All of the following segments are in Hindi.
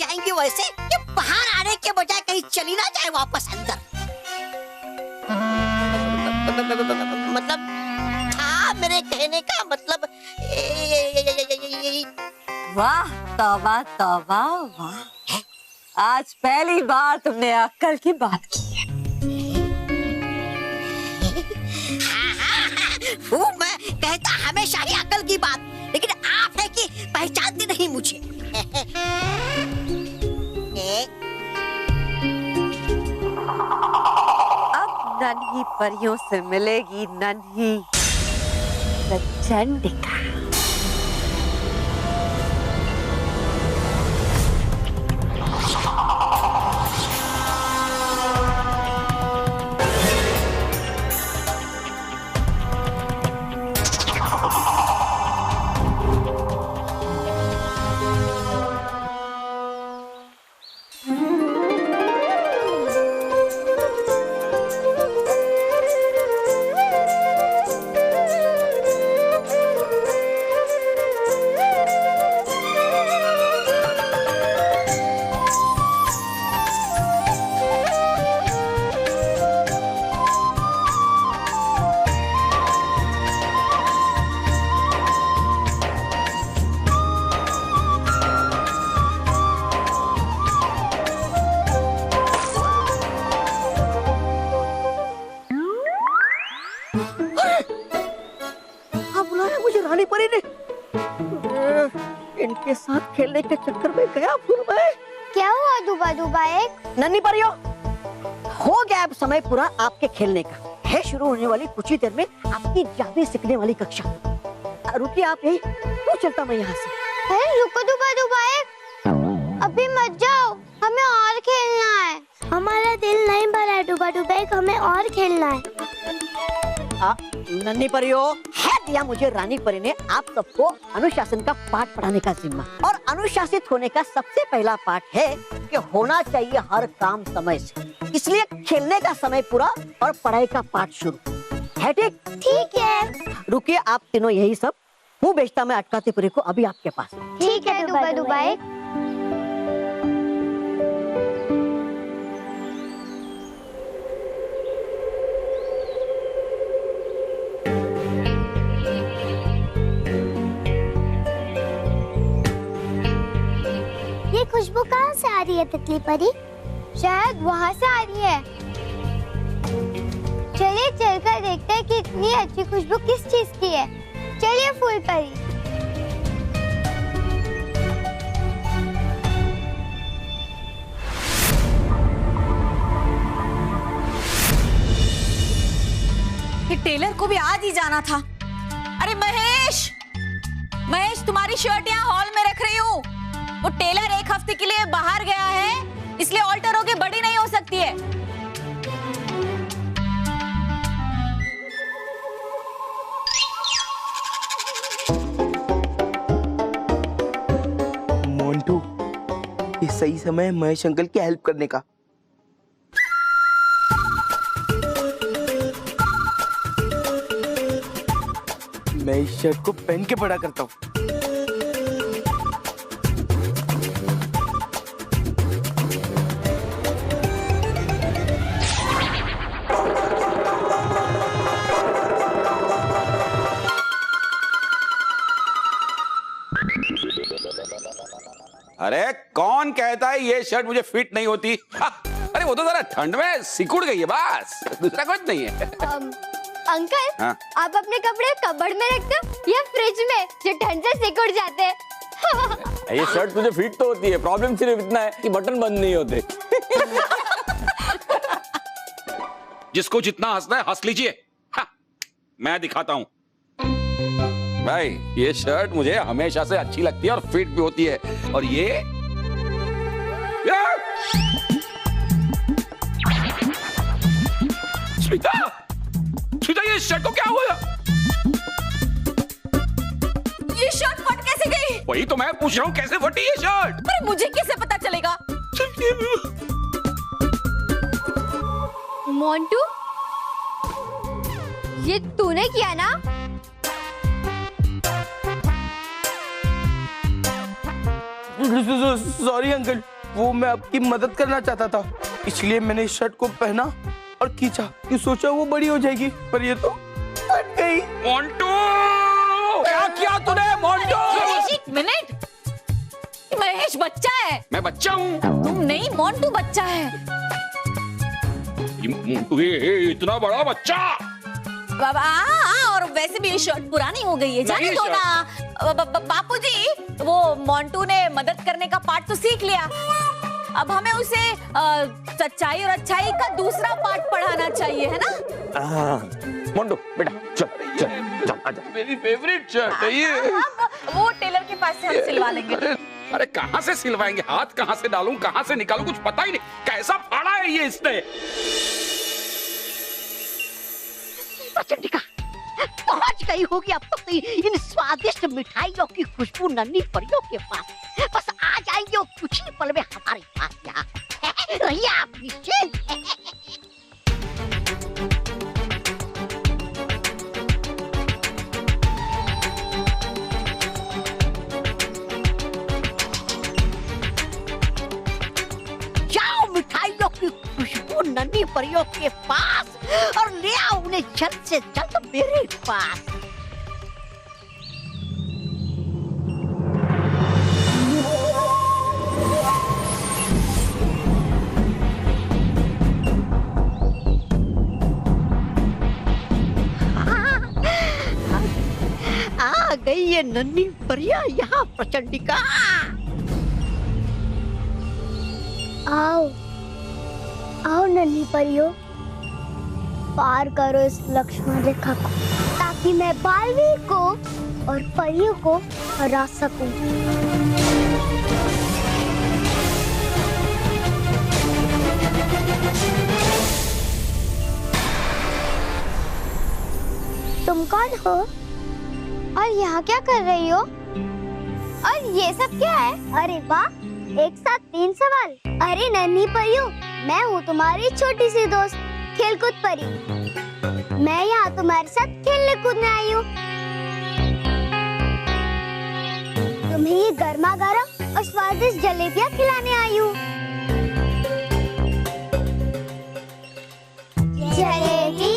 जाएंगी वैसे कि बाहर आने के बजाय कहीं चली ना जाए वापस अंदर। मतलब था मेरे कहने का मतलब वाह तौबा तौबा वाह, आज पहली बार तुमने अक्ल की बात की है। वो मैं कहता हमेशा ही अकल की बात, लेकिन आप है कि पहचानती नहीं मुझे। अब नन्ही परियों से मिलेगी नन्ही चंडिका। रानी परी ने इनके साथ खेलने के चक्कर में गया भूल मैं। क्या हुआ दुबा दुबा एक? नन्ही परियों, हो गया अब समय पूरा आपके खेलने का। है शुरू होने वाली कुछ ही देर में आपकी जादू सीखने वाली कक्षा। रुकिए आप यही, वो चलता मैं यहाँ से। अरे रुको दुबा दुबा एक, अभी मत जाओ, हमें और खेलना है। हमारा दिल नहीं भरा है दुबा दुबा एक, हमें और खेलना है। नन्ही परियों, है दिया मुझे रानी परी ने आप सबको अनुशासन का पाठ पढ़ाने का जिम्मा, और अनुशासित होने का सबसे पहला पाठ है कि होना चाहिए हर काम समय से। इसलिए खेलने का समय पूरा और पढ़ाई का पाठ शुरू है। ठीक ठीक है। रुकिए आप तीनों यही सब, हूँ बेचता मैं अटकाती परी को अभी आपके पास। ठीक है दुबा दुबा एक। ये खुशबू कहाँ से आ रही है तितली परी? शायद वहाँ से आ रही है। चलिए चलकर देखते हैं कि इतनी अच्छी खुशबू किस चीज की है। चलिए फूल परी। कि टेलर को भी आज ही जाना था। अरे महेश, महेश तुम्हारी शर्ट यहाँ हॉल में रख रही हूँ। वो टेलर एक हफ्ते के लिए बाहर गया है, इसलिए ऑल्टर होके बड़ी नहीं हो सकती है। मोंटू, ये सही समय है महेश अंकल की हेल्प करने का। मैं इस शर्ट को पहन के पढ़ा करता हूँ। अरे कौन कहता है ये शर्ट मुझे फिट नहीं होती? अरे वो तो जरा ठंड में सिकुड़ गई है, बस दूसरा कुछ नहीं है। अंकल, हाँ? आप अपने कपड़े कबर्ड में रखते हो या फ्रिज में जो ठंड से सिकुड़ जाते हैं? ये शर्ट तुझे फिट तो होती है, प्रॉब्लम सिर्फ इतना है कि बटन बंद नहीं होते। जिसको जितना हंसना है हंस लीजिए। मैं दिखाता हूँ भाई, ये शर्ट मुझे हमेशा से अच्छी लगती है और फिट भी होती है। और ये स्मिता, स्मिता ये शर्ट को क्या हुआ? ये शर्ट फट कैसे गई? वही तो मैं पूछ रहा हूँ, कैसे फटी ये शर्ट? पर मुझे कैसे पता चलेगा? मोंटू, ये तूने किया ना? सॉरी अंकल, वो मैं आपकी मदद करना चाहता था, इसलिए मैंने इस शर्ट को पहना और खींचा, कि सोचा वो बड़ी हो जाएगी, पर ये तो फट गई। मोंटू, क्या किया तूने मोंटू? महेश, एक मिनट, महेश बच्चा है। मैं बच्चा हूँ? तुम नहीं, मोंटू बच्चा है। ये इतना बड़ा बच्चा? बाबा और वैसे भी ये शर्ट पुरानी हो गई है, जाने दो ना। बापूजी, वो मोंटू ने मदद करने का पार्ट तो सीख लिया, अब हमें उसे सच्चाई और अच्छाई का दूसरा पार्ट पढ़ाना चाहिए, है ना? मोंटू बेटा चल चल चल आजा। मेरी फेवरेट शर्ट है ये। वो टेलर के पास से हम सिलवा लेंगे। अरे कहाँ से सिलवाएंगे? हाथ कहाँ से डालूं, कहाँ से निकालूं, कुछ पता ही नहीं। कैसा फाड़ा है ये इसने? चंडिका पहुंच गई होगी अब तो इन स्वादिष्ट मिठाइयों की खुशबू नन्ही परियों के पास। बस आ जाएंगे वो कुछ ही पल में हमारे पास। यहाँ रहिए आप निश्चिंत। जाओ मिठाइयों की खुशबू नन्ही परियों के पास और ले आओ उन्हें जल्द से जल्द मेरे पास। आ गई ये नन्ही परियां यहाँ प्रचंडिका। आओ आओ नन्ही परियों, पार करो इस लक्ष्मण रेखा को, ताकि मैं बालवीर को और परियों को हरा सकूं। तुम कौन हो और यहाँ क्या कर रही हो? और ये सब क्या है? अरे वाह, एक साथ 3 सवाल। अरे नन्ही परियों, मैं हूँ तुम्हारी छोटी सी दोस्त खेलकूद परी। मैं यहाँ तुम्हारे साथ खेलने कूदने आई हूँ। तुम्हें ये गर्मा गर्म और स्वादिष्ट जलेबियाँ खिलाने आई हूँ। जलेबी।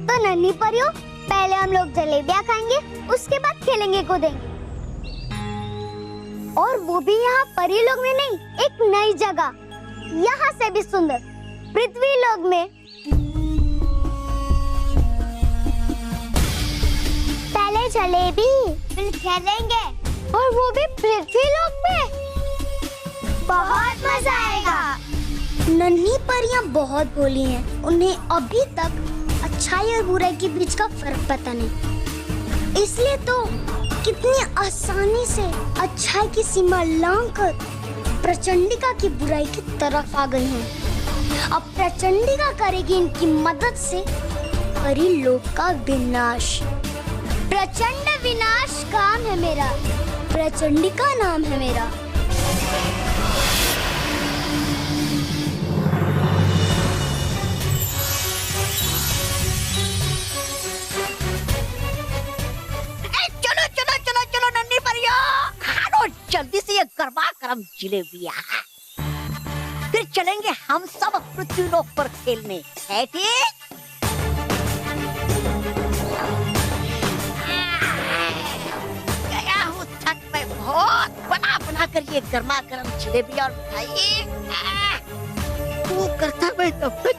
तो नन्ही परियों, पहले हम लोग जलेबियाँ खाएंगे, उसके बाद खेलेंगे कूदेंगे। और वो भी यहाँ परी लोग में नहीं, एक नई जगह, यहाँ से भी सुंदर, पृथ्वी लोक में। पहले जलेबी, फिर खेलेंगे, और वो भी पृथ्वी लोक में। बहुत मजा आएगा। नन्ही परियां बहुत भोली हैं, उन्हें अभी तक अच्छाई और बुराई के बीच का फर्क पता नहीं, इसलिए तो कितनी आसानी से अच्छाई की सीमा लांघकर प्रचंडिका की बुराई की तरफ आ गई हैं। अब प्रचंडिका करेगी इनकी मदद से परी लोक का विनाश। प्रचंड विनाश काम है मेरा, प्रचंडिका नाम है मेरा। जल्दी से ये गर्मा गर्म जलेबियाँ, फिर चलेंगे हम सब पृथ्वी लोक पर खेलने, है ठीक? गया हूँ थक मैं बहुत, बना बना कर ये गर्मा गर्म जलेबियाँ और मिठाई। वो करता मैं तब तक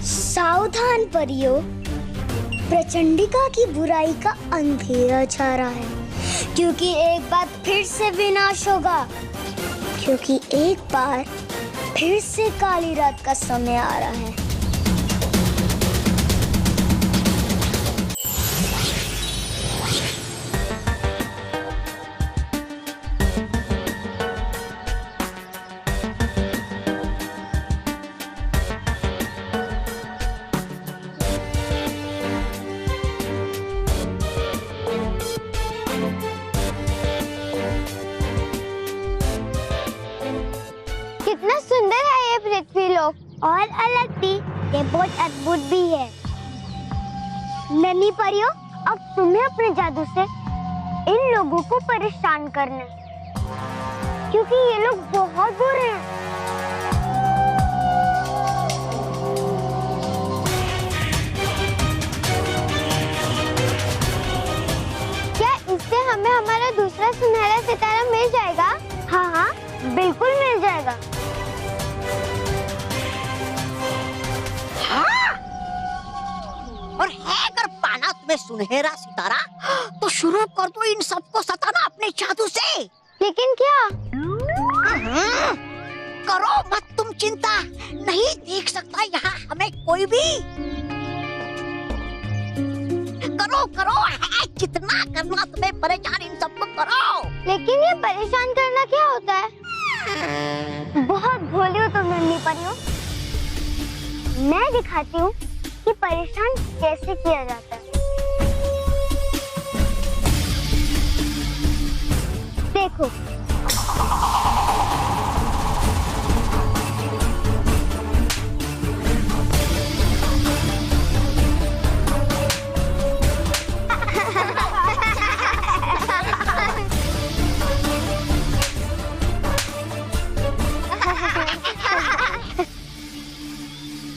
सावधान परियों, प्रचंडिका की बुराई का अंधेरा छा रहा है, क्योंकि एक बार फिर से विनाश होगा, क्योंकि एक बार फिर से काली रात का समय आ रहा है। और अलग भी, ये बहुत अद्भुत भी है। नन्ही परियों, अब तुम्हें अपने जादू से इन लोगों को परेशान करना है, क्योंकि ये लोग बहुत बुरे हैं। क्या इससे हमें हमारा दूसरा सुनहरा सितारा मिल जाएगा? हाँ हाँ, बिल्कुल मिल जाएगा। और है अगर पाना तुम्हें सुनहरा सितारा, तो शुरू कर दो इन सबको सताना अपने जादू से। लेकिन क्या? करो मत तुम चिंता, नहीं देख सकता यहाँ हमें कोई भी। करो करो, है जितना करना तुम्हें परेशान इन सबको करो। लेकिन ये परेशान करना क्या होता है? बहुत भोली हो तुम नन्ही परियों। मैं दिखाती हूँ कि परेशान कैसे किया जाता है। देखो,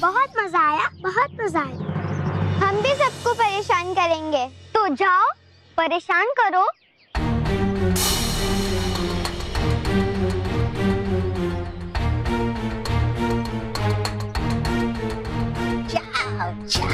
बहुत मजा आया, बहुत मजा आया। हम भी सबको परेशान करेंगे, तो जाओ परेशान करो। जाओ जाओ।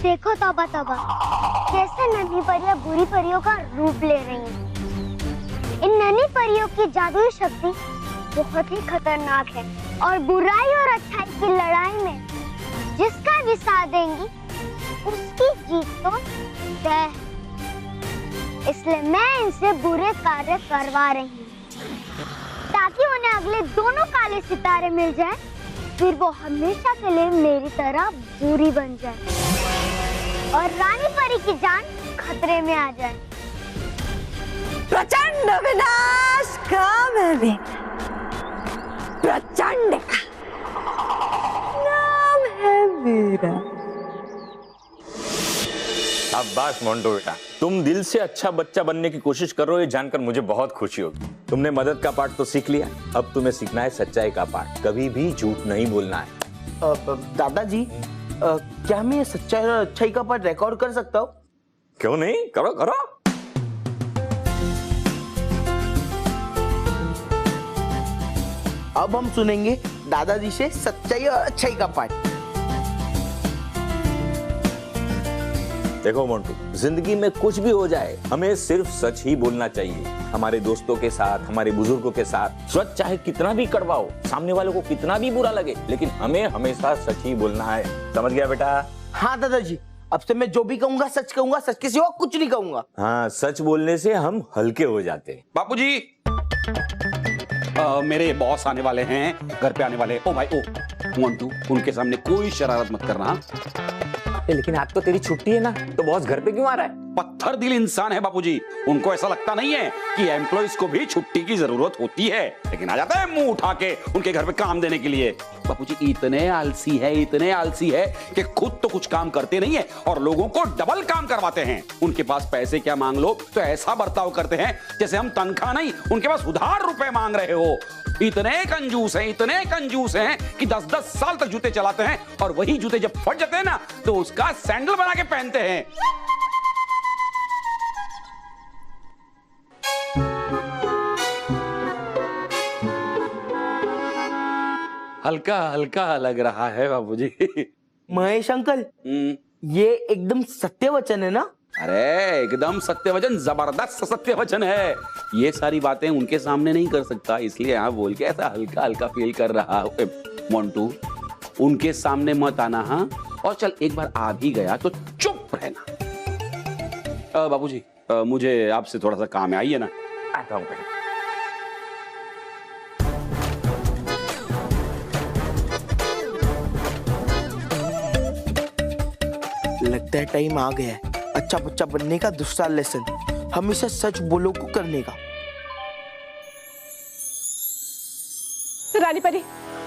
देखो तौबा तौबा, कैसे नन्ही परियां बुरी परियों का रूप ले रही हैं। इन नन्ही परियों की जादुई शक्ति बहुत ही खतरनाक है और बुराई और अच्छाई की लड़ाई में जिसका भी साथ देंगी उसकी जीत तो तय है। इसलिए मैं इनसे बुरे कार्य करवा रही हूँ ताकि उन्हें अगले दोनों काले सितारे मिल जाएं, फिर वो हमेशा के लिए मेरी तरह बुरी बन जाए और रानी परी की जान खतरे में आ जाए। प्रचंड विनाश का मैं भी प्रचंड नाम है मेरा। शाबाश मोंटू बेटा, तुम दिल से अच्छा बच्चा बनने की कोशिश कर रहे हो, ये जानकर मुझे बहुत खुशी होगी। तुमने मदद का पाठ तो सीख लिया, अब तुम्हें सीखना है सच्चाई का पाठ। कभी भी झूठ नहीं बोलना है। दादाजी, क्या मैं ये सच्चाई और अच्छाई का पाठ रिकॉर्ड कर सकता हूँ? क्यों नहीं, करो करो। अब हम सुनेंगे दादाजी से सच्चाई और अच्छाई का पाठ। देखो मोंटू, जिंदगी में कुछ भी हो जाए हमें सिर्फ सच ही बोलना चाहिए। हमारे दोस्तों के साथ, हमारे बुजुर्गों के साथ सच चाहे कितना भी कड़वा हो, सामने वालों को कितना भी बुरा लगे, लेकिन हमें हमेशा सच ही बोलना है। समझ गया बेटा? हाँ दादाजी, अब से मैं जो भी कहूंगा सच कहूंगा, सच के सिवा कुछ नहीं कहूंगा। हाँ, सच बोलने से हम हल्के हो जाते हैं। बापूजी, मेरे बॉस आने वाले हैं, घर पे आने वाले। ओ भाई, ओ मोंटू, उनके सामने कोई शरारत मत करना। लेकिन आज तो तेरी छुट्टी है ना, तो बॉस घर पे क्यों आ रहा है? पत्थर दिल इंसान है बापूजी। उनको ऐसा लगता नहीं है कि एम्प्लॉइज को भी छुट्टी की जरूरत होती है, लेकिन आ जाता है मुंह उठा के उनके घर पे काम देने के लिए। बापूजी इतने आलसी है कि खुद तो कुछ काम करते नहीं है और लोगों को डबल काम करवाते हैं। उनके पास पैसे क्या मांग लो तो ऐसा बर्ताव करते हैं जैसे हम तनख्वाह नहीं, उनके पास उधार रुपए मांग रहे हो। इतने कंजूस हैं कि 10-10 साल तक जूते चलाते हैं और वही जूते जब फट जाते हैं ना तो उसका सैंडल बना के पहनते हैं। हल्का हल्का लग रहा है बाबूजी। महेश अंकल, ये एकदम सत्य वचन है ना? अरे एकदम सत्य वचन, जबरदस्त सत्य वचन है। ये सारी बातें उनके सामने नहीं कर सकता, इसलिए यहाँ बोल के ऐसा हल्का हल्का फील कर रहा हूँ। मोंटू, उनके सामने मत आना। हाँ, और चल एक बार आ भी गया तो चुप रहना। बाबूजी मुझे आपसे थोड़ा सा काम है, आइए ना। आता हूँ। लगता है टाइम आ गया है अच्छा बच्चा बनने का, दूसरा लेसन हमेशा सच बोलो को करने का। रानी परी,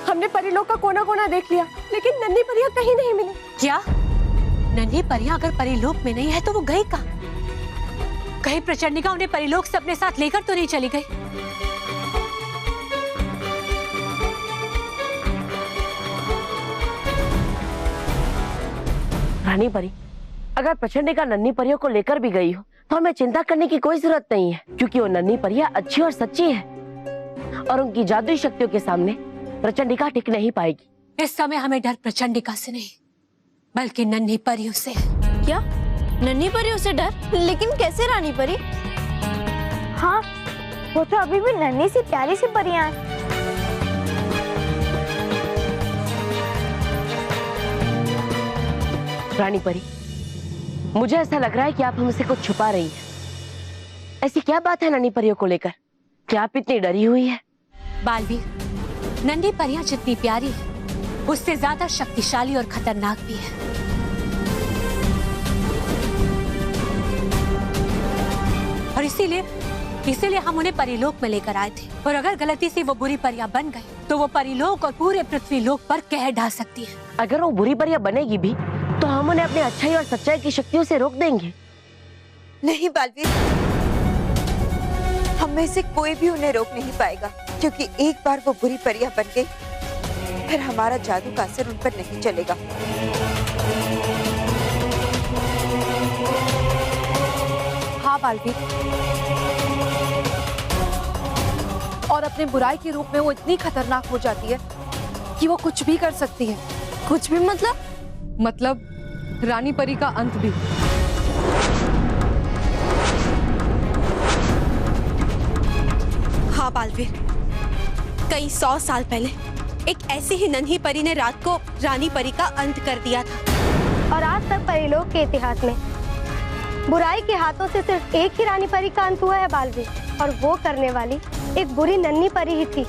हमने परीलोक का कोना कोना देख लिया, लेकिन नन्ही परियां कहीं नहीं मिली। क्या नन्ही परियां अगर परीलोक में नहीं है तो वो गई कहाँ? कहीं प्रचंडिका उन्हें परीलोक से अपने साथ लेकर तो नहीं चली गई? रानी परी, अगर प्रचंडिका नन्ही परियों को लेकर भी गई हो तो हमें चिंता करने की कोई जरूरत नहीं है, क्योंकि वो नन्ही परियां अच्छी और सच्ची है और उनकी जादुई शक्तियों के सामने प्रचंडिका टिक नहीं पाएगी। इस समय हमें डर प्रचंडिका से नहीं बल्कि नन्ही परियों से है। क्या नन्ही परियों से डर? लेकिन कैसे रानी परी? हाँ, वो तो अभी भी नन्ही सी प्यारी सी परियां हैं। रानी परी, मुझे ऐसा लग रहा है कि आप हमसे कुछ छुपा रही हैं। ऐसी क्या बात है नन्ही परियों को लेकर? क्या आप इतनी डरी हुई है? बालवीर, नन्ही परियां जितनी प्यारी है उससे ज्यादा शक्तिशाली और खतरनाक भी है। और इसीलिए हम उन्हें परीलोक में लेकर आए थे। और अगर गलती से वो बुरी परियां बन गई तो वो परीलोक और पूरे पृथ्वी लोक पर कहर ढा सकती है। अगर वो बुरी परियां बनेगी भी तो हम उन्हें अपनी अच्छाई और सच्चाई की शक्तियों से रोक देंगे। नहीं बालवीर, हम में से कोई भी उन्हें रोक नहीं पाएगा, क्योंकि एक बार वो बुरी परियां बन गई फिर हमारा जादू का असर उन पर नहीं चलेगा। हाँ बालवीर, और अपने बुराई के रूप में वो इतनी खतरनाक हो जाती है कि वो कुछ भी कर सकती है। कुछ भी मतलब रानी परी का अंत भी। हाँ बालवीर, कई 100 साल पहले एक ऐसी ही नन्ही परी ने रात को रानी परी का अंत कर दिया था। और आज तक परीलोक के इतिहास में बुराई के हाथों से सिर्फ एक ही रानी परी का अंत हुआ है बालवीर, और वो करने वाली एक बुरी नन्ही परी ही थी।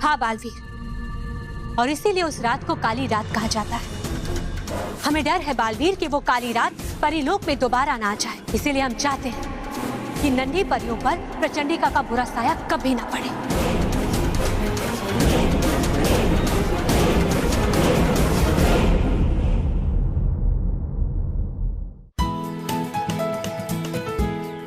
हाँ बालवीर, और इसीलिए उस रात को काली रात कहा जाता है। हमें डर है बालवीर कि वो काली रात परीलोक में दोबारा ना आ जाए। इसीलिए हम चाहते हैं कि नन्ही परियों पर प्रचंडिका का बुरा साया कभी ना पड़े।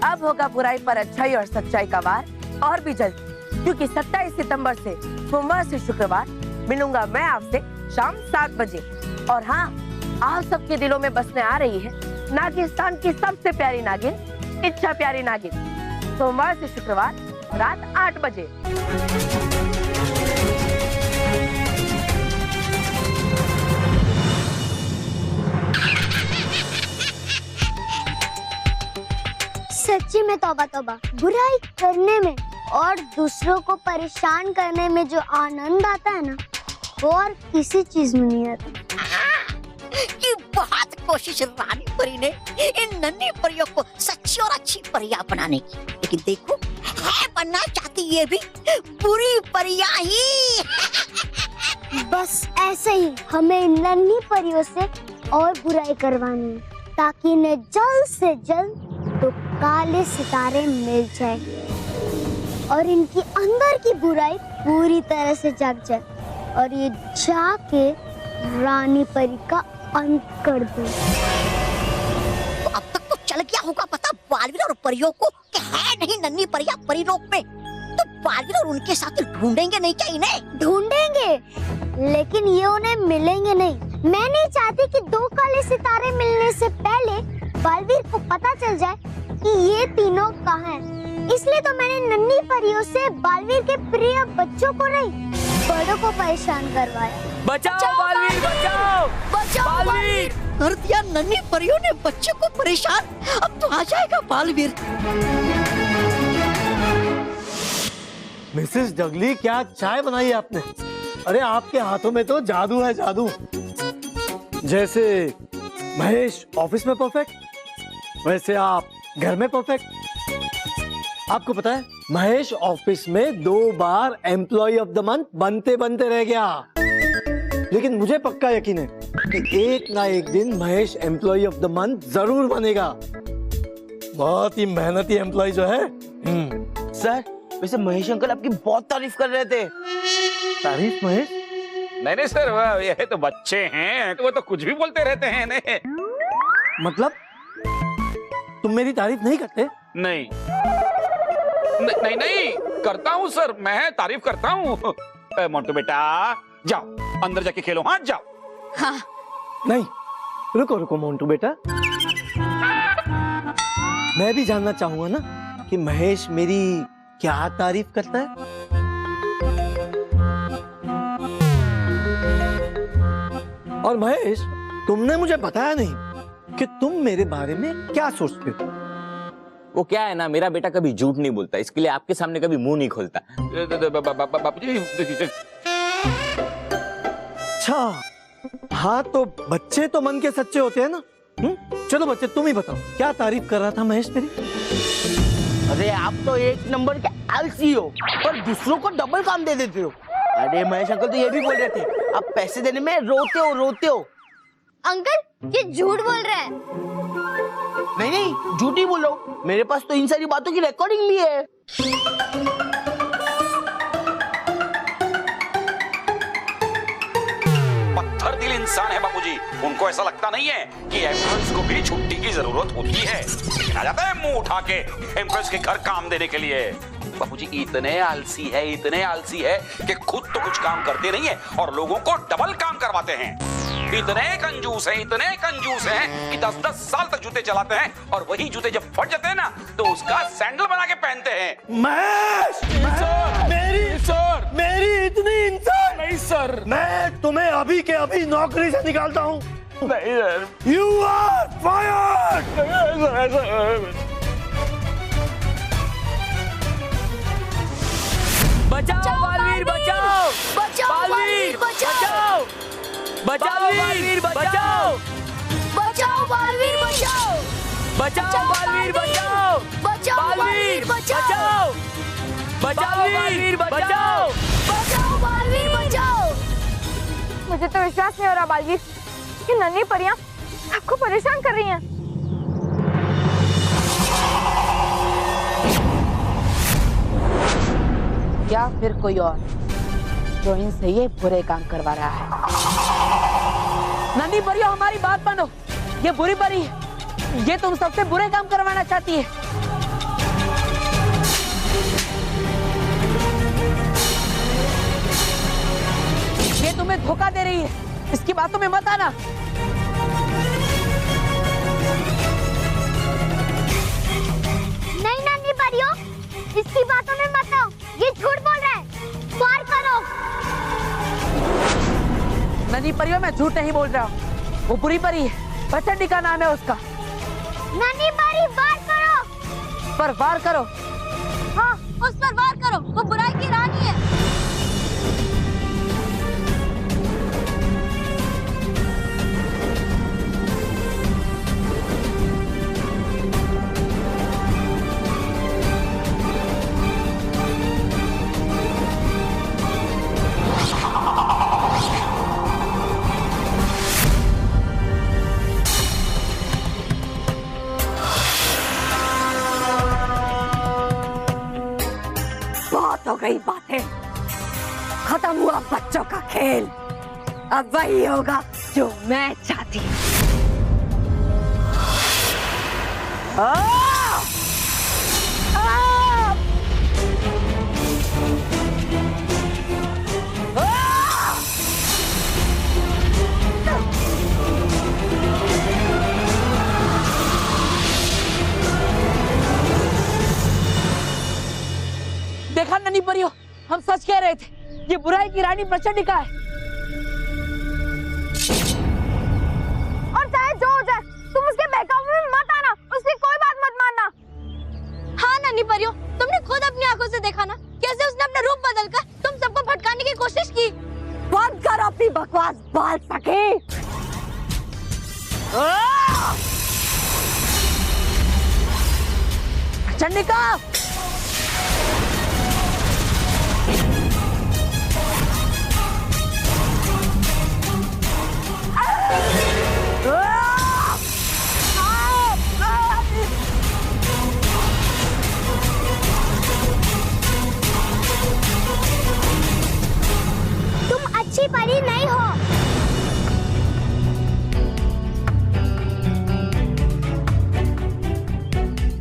अब होगा बुराई पर अच्छाई और सच्चाई का वार, और भी जल्द, क्योंकि 27 सितंबर से सोमवार से शुक्रवार मिलूंगा मैं आपसे शाम 7 बजे। और हाँ, आप सबके दिलों में बसने आ रही है नागिस्तान की सबसे प्यारी नागिन, इच्छा प्यारी नागिन, सोमवार से शुक्रवार रात 8 बजे। सच्ची में तौबा तौबा, बुराई करने में और दूसरों को परेशान करने में जो आनंद आता है ना, वो और किसी चीज में नहीं आता। कि बहुत कोशिश रानी परी ने इन नन्ही परियों को सच्ची और अच्छी परियां बनाने की, लेकिन देखो है बनना चाहती ये भी बुरी परियां ही। बस ऐसे ही हमें नन्ही परियों से और बुराई करवानी है, ताकि इन्हें जल्द से जल्द तो काले सितारे मिल जाए और इनकी अंदर की बुराई पूरी तरह से जाग जाए और ये जाके रानी परी का अंत कर दे। तो अब तक तो चल गया होगा पता बालवीर और परियों को कि है नहीं नन्ही परियां परिलोक में, तो बालवीर और उनके साथ ढूंढेंगे नहीं क्या इन्हें? ढूंढेंगे, लेकिन ये उन्हें मिलेंगे नहीं। मैं नहीं चाहती कि दो काले सितारे मिलने से पहले बालवीर को पता चल जाए कि ये तीनों कहाँ हैं। इसलिए तो मैंने नन्ही परियों से बालवीर के प्रिय बच्चों को नहीं, बड़ों को परेशान करवाया। बचाओ बालवीर, बचाओ बचाओ बालवीर। कर दिया नन्ही परियों ने बच्चे को परेशान, अब तो आ जाएगा बालवीर। मिसेस डगली, क्या चाय बनाई आपने? अरे आपके हाथों में तो जादू है, जादू। जैसे महेश ऑफिस में परफेक्ट, वैसे आप घर में परफेक्ट। आपको पता है महेश ऑफिस में 2 बार एम्प्लॉय ऑफ द मंथ बनते बनते रह गया, लेकिन मुझे पक्का यकीन है कि एक ना एक दिन Mahesh employee of the month जरूर बनेगा। बहुत ही मेहनती एम्प्लॉय जो है। सर वैसे महेश अंकल आपकी बहुत तारीफ कर रहे थे। तारीफ महेश? नहीं सर, ये तो बच्चे हैं, वो तो कुछ भी बोलते रहते हैं। मतलब तुम मेरी तारीफ नहीं करते? नहीं करता हूँ सर, मैं तारीफ करता हूँ। मोंटू बेटा जाओ अंदर जाके खेलो, हाँ जाओ। हाँ। नहीं, रुको रुको मोंटू बेटा, मैं भी जानना चाहूंगा ना कि महेश मेरी क्या तारीफ करता है। और महेश, तुमने मुझे बताया नहीं कि तुम मेरे बारे में क्या सोचते हो। वो क्या है ना, मेरा बेटा कभी झूठ नहीं बोलता, इसके लिए आपके सामने कभी मुंह नहीं खोलता। अच्छा, हाँ तो बच्चे तो मन के सच्चे होते हैं ना। चलो बच्चे, तुम ही बताओ क्या तारीफ कर रहा था महेश मेरी? अरे आप तो एक नंबर के आलसी हो और दूसरों को डबल काम दे देते हो। अरे महेश अंकल तो ये भी बोल रहे थे आप पैसे देने में रोते हो। अंकल ये झूठ बोल रहा है। नहीं झूठ ही बोलो, मेरे पास तो इन सारी बातों की रिकॉर्डिंग भी है। पत्थर दिल इंसान है बाबूजी, उनको ऐसा लगता नहीं है कि एम्प्लॉयज को भी छुट्टी की जरूरत होती है, लेकिन आ जाता है मुंह उठा के एम्प्लॉयज के घर काम देने के लिए। बाबूजी इतने आलसी है कि खुद तो कुछ काम करते नहीं है और लोगों को डबल काम करवाते हैं। इतने कंजूस हैं कि 10-10 साल तक जूते चलाते हैं और वही जूते जब फट जाते हैं ना तो उसका सैंडल बना के पहनते हैं। महेश, मेरी इतनी इंसान नहीं सर, मैं तुम्हें अभी के अभी नौकरी से निकालता हूँ। नहीं सर, यू आर फायर्ड। बचाओ बालवीर, बचाओ बालवीर, बचाओ बालवीर, बचाओ बालवीर, बचाओ बालवीर, बचाओ बालवीर, बचाओ बालवीर, बचाओ बालवीर, बचाओ। मुझे तो विश्वास नहीं हो रहा बालवीर कि नन्ही परियां आपको परेशान कर रही हैं। क्या फिर कोई और जो इनसे ये बुरे काम करवा रहा है? नन्ही परियों, हमारी बात मानो, ये बुरी परी है, ये तुम सबसे बुरे काम करवाना चाहती है। ये तुम्हें धोखा दे रही है, इसकी बातों में मत आना। नहीं नन्ही परियों, इसकी बातों में मत आओ, ये झूठ बोल रहा है, वार करो। नन्ही परियों, मैं झूठ नहीं बोल रहा हूँ, वो बुरी परी है, प्रचंडी का नाम है उसका। नन्ही परी, वार करो। पर वार करो। हाँ, उस पर वार करो, वो बुराई की रानी है। हो गई बातें, खत्म हुआ बच्चों का खेल। अब वही होगा जो मैं चाहती हूँ। देखा नन्ही परियो, हम सच कह रहे थे, ये बुराई की रानी प्रचंडिका है। और चाहे जो हो जाए, तुम उसके बहकावे में मत आना, उसकी कोई बात मत मानना। हाँ नन्ही परियो, तुमने खुद अपनी आंखों से देखा ना कैसे उसने अपना रूप बदलकर तुम सबको भटकाने की कोशिश की। बंद करो अपनी बकवास बाल सके। प्रचंडिका, तुम अच्छी परी नहीं हो।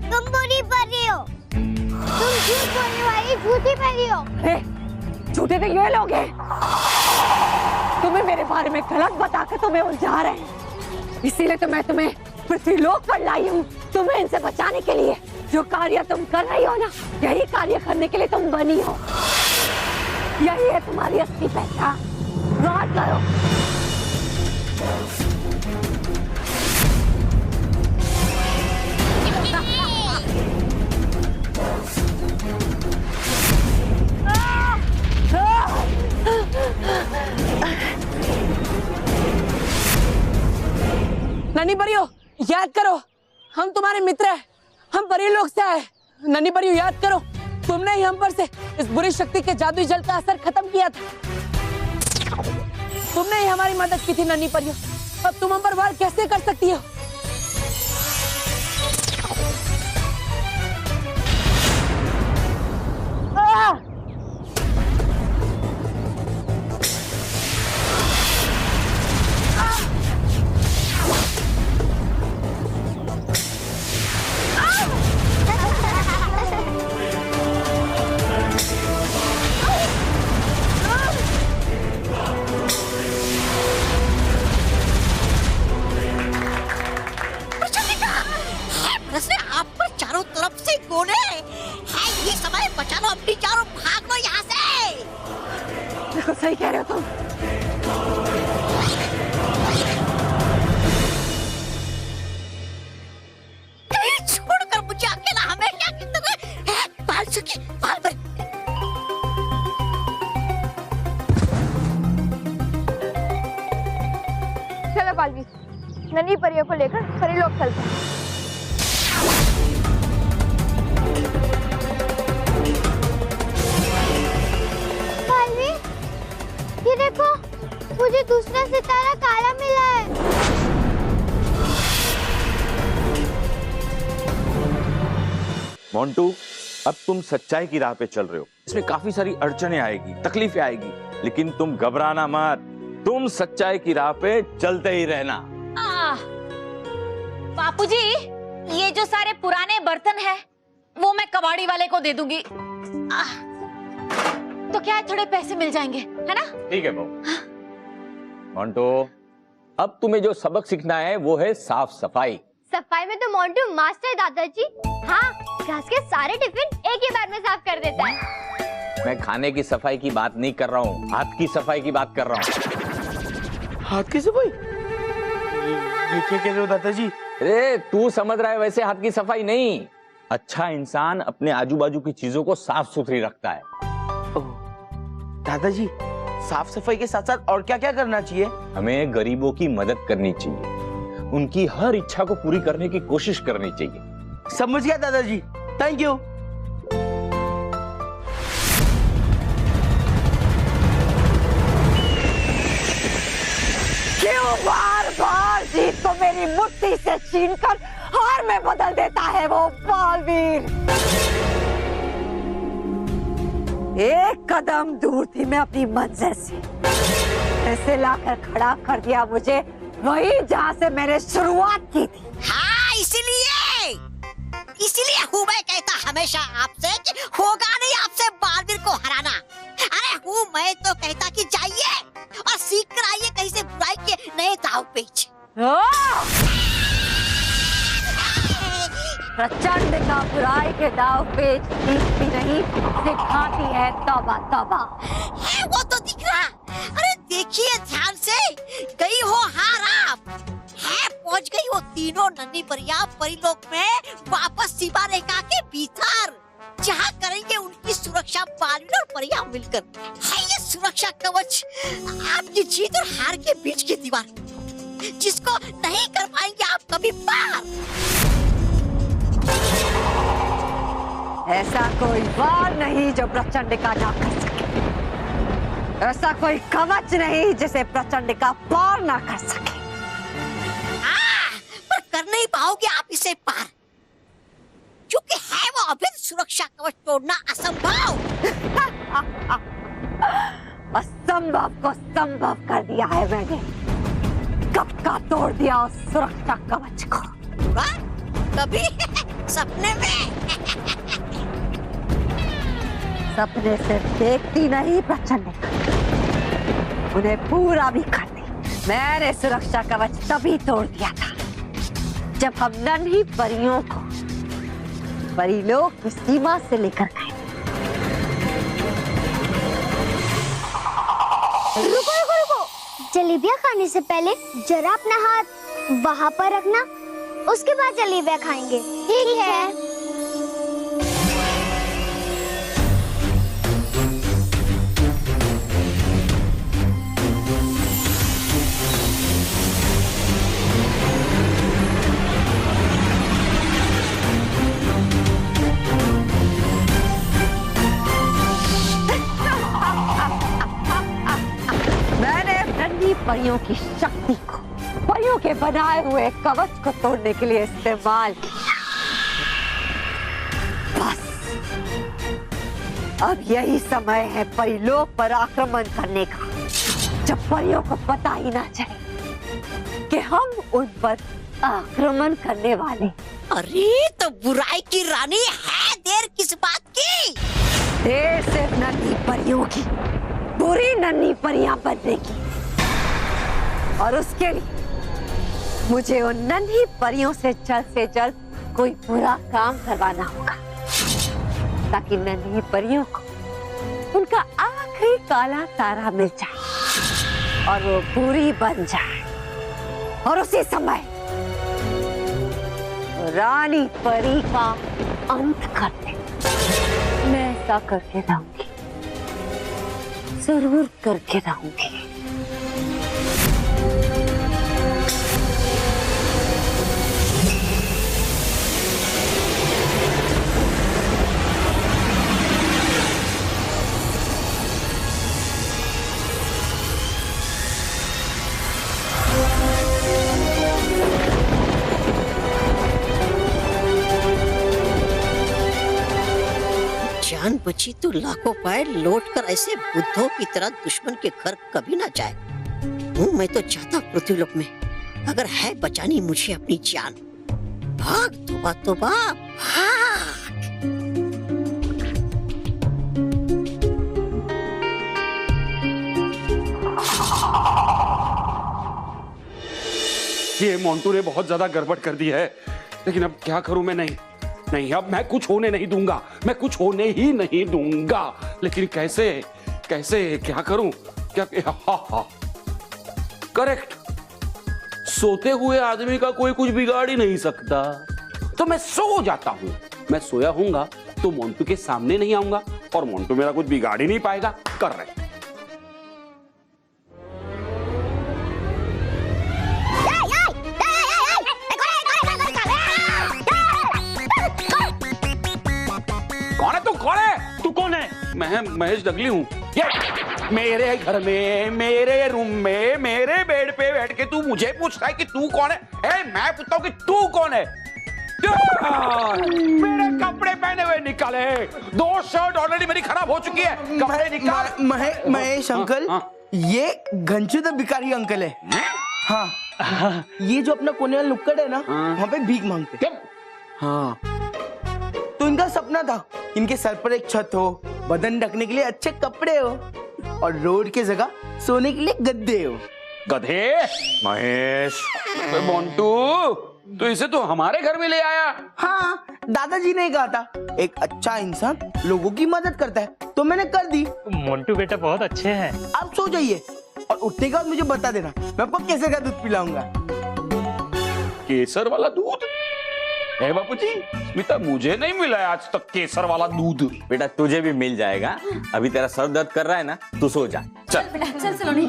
तुम बुरी परी हो। तुम झूठ बोलने वाली झूठी परी हो। झूठे तो ये लोग हैं, तुम्हें मेरे बारे में गलत बताकर तुम्हें उलझा रहे हैं। इसीलिए तो मैं तुम्हें पृथ्वीलोक पर लाई हूँ, तुम्हें इनसे बचाने के लिए। जो कार्य तुम कर रही हो ना, यही कार्य करने के लिए तुम बनी हो। यही है तुम्हारी असली पहचान। गौर करो। नन्ही परियो, याद करो, हम तुम्हारे मित्र हैं, हम परीलोक से आए। नन्ही परियो, याद करो, तुमने ही हम पर से इस बुरी शक्ति के जादुई जल का असर खत्म किया था। तुमने ही हमारी मदद की थी नन्ही परियो, अब तुम हम पर वार कैसे कर सकती हो? सही कह रहे हो तुम। छोड़कर मुझे अकेला हमेशा की तरह पाल सके, पाल पर। चलो बालवीर, नन्ही परियों को लेकर परीलोक चलते हैं। ये देखो, मुझे दूसरा सितारा काला मिला है। मोंटू, अब तुम सच्चाई की राह पे चल रहे हो। इसमें काफी सारी अड़चनें आएगी, तकलीफें आएगी, लेकिन तुम घबराना मत। तुम सच्चाई की राह पे चलते ही रहना। बापूजी, ये जो सारे पुराने बर्तन हैं, वो मैं कबाड़ी वाले को दे दूंगी। तो क्या है, थोड़े पैसे मिल जाएंगे, है ना? ठीक है बहू। मोंटू, अब तुम्हें जो सबक सीखना है वो है साफ सफाई। सफाई में तो मोंटू मास्टर दादाजी। हाँ, क्लास के सारे टिफिन एक ही बार में साफ कर देता है। मैं खाने की सफाई की बात नहीं कर रहा हूँ, हाथ की सफाई की बात कर रहा हूँ। हाथ की सफाई? ये क्या कह रहे हो दादाजी? अरे तू समझ रहा है वैसे हाथ की सफाई नहीं। अच्छा इंसान अपने आजू बाजू की चीजों को साफ सुथरी रखता है। दादाजी, साफ सफाई के साथ साथ और क्या क्या करना चाहिए? हमें गरीबों की मदद करनी चाहिए, उनकी हर इच्छा को पूरी करने की कोशिश करनी चाहिए। समझ गया दादाजी, थैंक यू। क्यों बार बार जीत को मेरी मुट्ठी से छीनकर हार में बदल देता है वो बालवीर? एक कदम दूर थी मैं अपनी मंजिल से, ऐसे लाकर खड़ा कर दिया मुझे वही जहाँ से मैंने शुरुआत की थी। हाँ, इसीलिए हूँ मैं कहता हमेशा आपसे कि होगा नहीं आपसे बालवीर को हराना। अरे हूँ मैं तो कहता कि जाइए और सीख कर आइए कहीं से बुराई के नए दाव पेच। प्रचंड का बुराई के दाव पेच सीखती नहीं, सिखाती है तौबा तौबा। है वो तो दिख रहा। अरे देखिए ध्यान से, गई हो हार आप है, पहुंच गई हो तीनों नन्ही परियां परिलोक में वापस सीमा रेखा के भीतर, जहाँ करेंगे उनकी सुरक्षा बालवीर और परियां मिलकर। है ये सुरक्षा कवच आपकी जीत और हार के बीच की दीवार, जिसको नहीं कर पाएंगे आप कभी पार। ऐसा कोई वार नहीं जो प्रचंड का ना कर सके, ऐसा कोई कवच नहीं जिसे प्रचंड का पार ना कर सके। पर कर नहीं पाओगे आप इसे पार, क्योंकि है वो अभेद सुरक्षा कवच तोड़ना असंभव। असंभव को संभव कर दिया है मैंने, कब का तोड़ दिया उस सुरक्षा कवच को। कभी सपने में। सपने से देखती नहीं प्रचंड, उन्हें पूरा भी कर दी। मैंने सुरक्षा कवच तभी तोड़ दिया था जब हम नन्ही परियों को परिलोक की सीमा से लेकर गए। रुको रुको रुको, जलेबियां खाने से पहले जरा अपना हाथ वहाँ पर रखना, उसके बाद जलेबियां खाएंगे। ठीक है। परियों की शक्ति को परियों के बनाए हुए कवच को तोड़ने के लिए इस्तेमाल किया। बस अब यही समय है परिलोक पर आक्रमण करने का, जब परियों को पता ही ना चले कि हम उन पर आक्रमण करने वाले। अरे तो बुराई की रानी है, देर किस बात की? देर सिर्फ नन्ही परियों की, बुरी नन्ही परियां बनने की। और उसके लिए मुझे उन नन्ही परियों से जल्द कोई बुरा काम करवाना होगा, ताकि नन्ही परियों को उनका आखिरी काला तारा मिल जाए और वो बुरी बन जाए, और उसी समय रानी परी का अंत कर दे। मैं ऐसा करके रहूंगी, जरूर करके रहूंगी। जान बची तो लाखों पाए लौट कर ऐसे बुद्धों की तरह दुश्मन के घर कभी ना जाए। हूँ मैं तो चाहता पृथ्वीलोक में, अगर है बचानी मुझे अपनी जान। भाग तोबा तोबा भाग। ये मोंटू ने बहुत ज्यादा गड़बड़ कर दी है, लेकिन अब क्या करूं मैं? नहीं, अब मैं कुछ होने नहीं दूंगा, मैं कुछ होने ही नहीं दूंगा। लेकिन कैसे क्या करूं? क्या? हाँ, करेक्ट। सोते हुए आदमी का कोई कुछ बिगाड़ ही नहीं सकता, तो मैं सो जाता हूं। मैं सोया हूंगा तो मोंटू के सामने नहीं आऊंगा और मोंटू मेरा कुछ बिगाड़ ही नहीं पाएगा। कर रहे मैं महेश डगली हूँ। ये मेरे घर में, मेरे रूम में, मेरे बेड पे बैठ के तू मुझे पूछता है कि तू कौन है? मैं पूछता हूँ कि तू कौन है? मेरे कपड़े पहने हुए निकाले, 2 शर्ट ऑलरेडी मेरी खराब हो चुकी है, कपड़े निकाल। महेश अंकल, ये घंचू द भिखारी अंकल है। हाँ, ये जो अपना कोने वाला नुक्कड़ है ना, वहाँ पे भीख मांगते। हाँ, तो इनका सपना था इनके सर पर एक छत हो, बदन ढकने के लिए अच्छे कपड़े हो और रोड की जगह सोने के लिए गद्दे हो। गधे महेश, मोंटू, तो इसे तो हमारे घर में ले आया। हाँ, दादाजी ने कहा था एक अच्छा इंसान लोगों की मदद करता है, तो मैंने कर दी। मोंटू बेटा बहुत अच्छे हैं। आप सो जाइए और उठने के बाद मुझे बता देना, मैं आपको केसर का दूध पिलाऊंगा। केसर वाला दूध? बापूजी, स्मिता, मुझे नहीं मिला है आज तक केसर वाला दूध। बेटा तुझे भी मिल जाएगा। अभी तेरा सर दर्द कर रहा है ना, तू सो जा। चल चल सलोनी।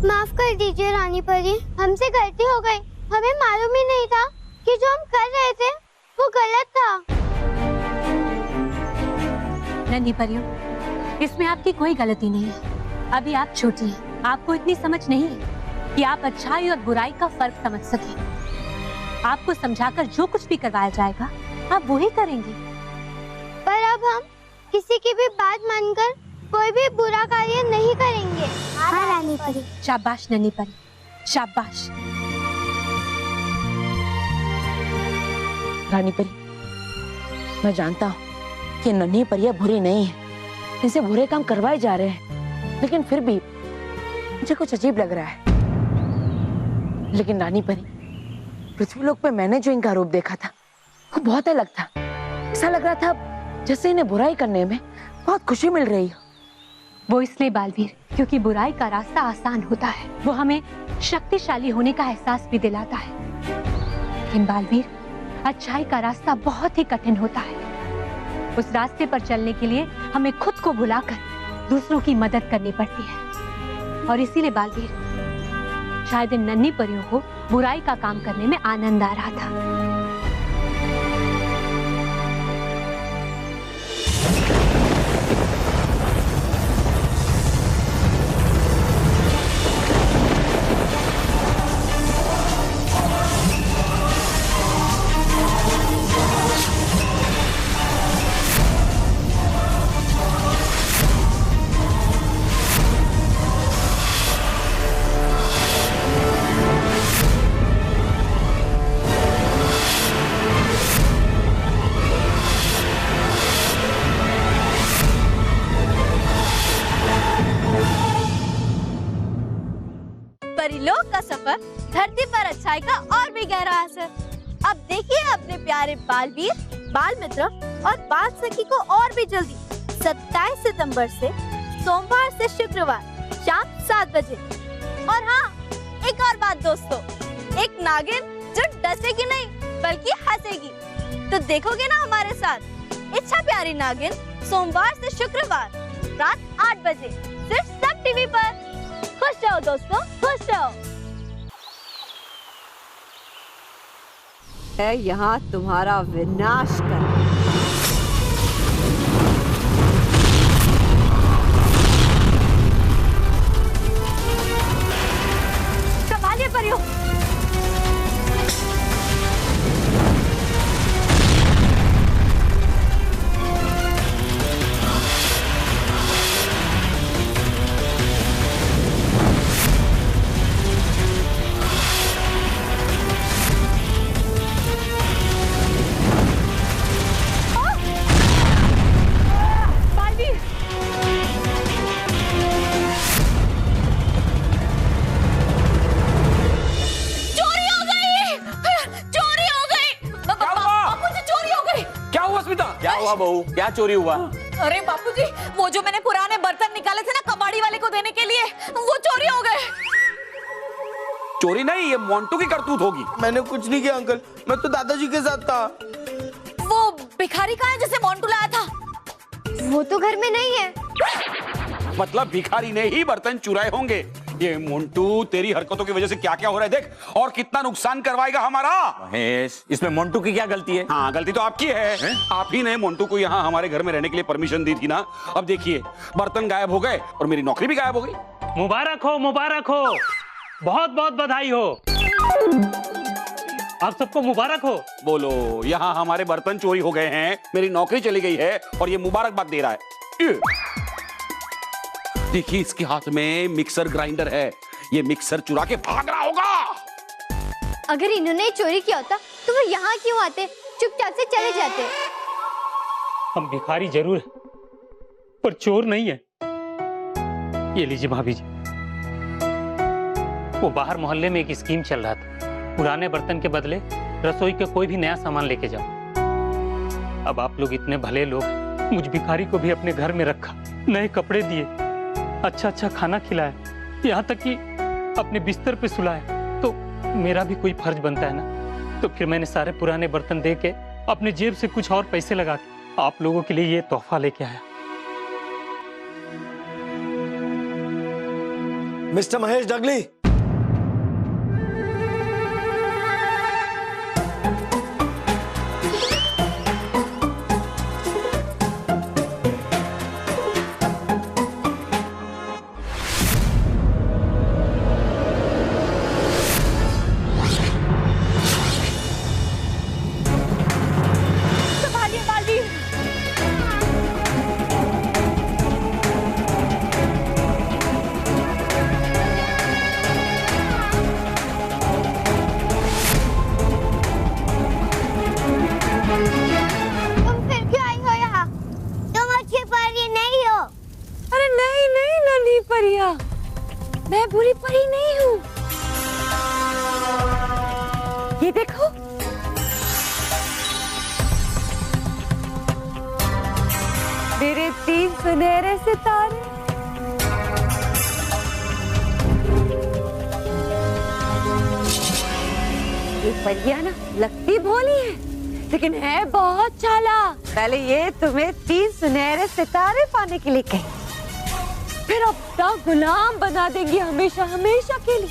माफ कर दीजिए रानी परी, हमसे गलती हो गई। हमें मालूम ही नहीं था कि जो हम कर रहे थे वो गलत था। नन्ही परियों, इसमें आपकी कोई गलती नहीं है। अभी आप छोटी हैं, आपको इतनी समझ नहीं है कि आप अच्छाई और बुराई का फर्क समझ सकें। आपको समझाकर जो कुछ भी करवाया जाएगा आप वो ही करेंगी। पर अब हम किसी की भी बात मानकर कोई भी बुरा कार्य नहीं करेंगे। हाँ रानी परी। शाबाश नन्ही परी, शाबाश। रानी परी, मैं जानता हूँ कि नन्ही परियां बुरी नहीं है, इनसे बुरे काम करवाए जा रहे हैं, लेकिन फिर भी मुझे कुछ अजीब लग रहा है। लेकिन रानी परी, पृथ्वीलोक पे मैंने जो इनका रूप देखा था वो बहुत अलग था। ऐसा लग रहा था जैसे इन्हें बुराई करने में बहुत खुशी मिल रही हो। वो इसलिए बालवीर क्योंकि बुराई का रास्ता आसान होता है, वो हमें शक्तिशाली होने का एहसास भी दिलाता है। लेकिन बालवीर, अच्छाई का रास्ता बहुत ही कठिन होता है। उस रास्ते पर चलने के लिए हमें खुद को भुलाकर दूसरों की मदद करनी पड़ती है। और इसीलिए बालवीर, शायद इन नन्ही परियों को बुराई का काम करने में आनंद आ रहा था। परिलोक का सफर, धरती पर अच्छाई का और भी गहरा असर। अब देखिए अपने प्यारे बालवीर, बाल मित्र और बाल सखी को और भी जल्दी 27 सितंबर से सोमवार से शुक्रवार शाम 7 बजे। और हाँ, एक और बात दोस्तों, एक नागिन जो डसेगी नहीं बल्कि हंसेगी, तो देखोगे ना हमारे साथ इच्छा प्यारी नागिन सोमवार से शुक्रवार रात 8 बजे सिर्फ सब टीवी पर। खुश रहो दोस्तों, खुश रहो। है यहाँ तुम्हारा विनाश कर। संभालिए परियों। क्या हुआ बहू, क्या चोरी हुआ? अरे बापूजी, वो जो मैंने पुराने बर्तन निकाले थे ना कबाड़ी वाले को देने के लिए, वो चोरी हो गए। चोरी नहीं, ये मोंटू की करतूत होगी। मैंने कुछ नहीं किया अंकल, मैं तो दादाजी के साथ था। वो भिखारी कहाँ है जिसे मोंटू लाया था? वो तो घर में नहीं है। मतलब भिखारी ने ही बर्तन चुराए होंगे। ये मोंटू तेरी हरकतों की वजह से क्या क्या हो रहा है देख, और कितना नुकसान करवाएगा हमारा। महेश, इसमें मोंटू की क्या गलती है? हाँ, गलती तो आपकी है। आप ही ने मोंटू को यहाँ हमारे घर में रहने के लिए परमिशन दी थी ना। अब देखिए, बर्तन गायब हो गए और मेरी नौकरी भी गायब हो गई। मुबारक हो, मुबारक हो, बहुत बहुत बधाई हो। आप सबको मुबारक हो। बोलो, यहाँ हमारे बर्तन चोरी हो गए हैं, मेरी नौकरी चली गई है और ये मुबारकबाद दे रहा है। देखिए, इसके हाथ में मिक्सर ग्राइंडर है, ये मिक्सर चुरा के भाग रहा होगा। अगर इन्होंने चोरी किया होता तो वो यहाँ क्यों आते? चुपचाप से चले जाते। हम भिखारी जरूर है, पर चोर नहीं है। ये लीजिए भाभी जी, वो बाहर मोहल्ले में एक स्कीम चल रहा था, पुराने बर्तन के बदले रसोई के कोई भी नया सामान लेके जाओ। अब आप लोग इतने भले लोग, मुझ भिखारी को भी अपने घर में रखा, नए कपड़े दिए, अच्छा अच्छा खाना खिलाया, यहाँ तक कि अपने बिस्तर पे सुलाया, तो मेरा भी कोई फर्ज बनता है ना। तो फिर मैंने सारे पुराने बर्तन दे के अपने जेब से कुछ और पैसे लगा के आप लोगों के लिए ये तोहफा लेके आया। मिस्टर महेश डगली, मैं बुरी परी नहीं हूँ। ये देखो, मेरे 3 सुनहरे सितारे। ये परियां ना लगती भोली है, लेकिन है बहुत चालाक। पहले ये तुम्हें 3 सुनहरे सितारे पाने के लिए कही, फिर अपना गुलाम बना देंगी हमेशा हमेशा के लिए।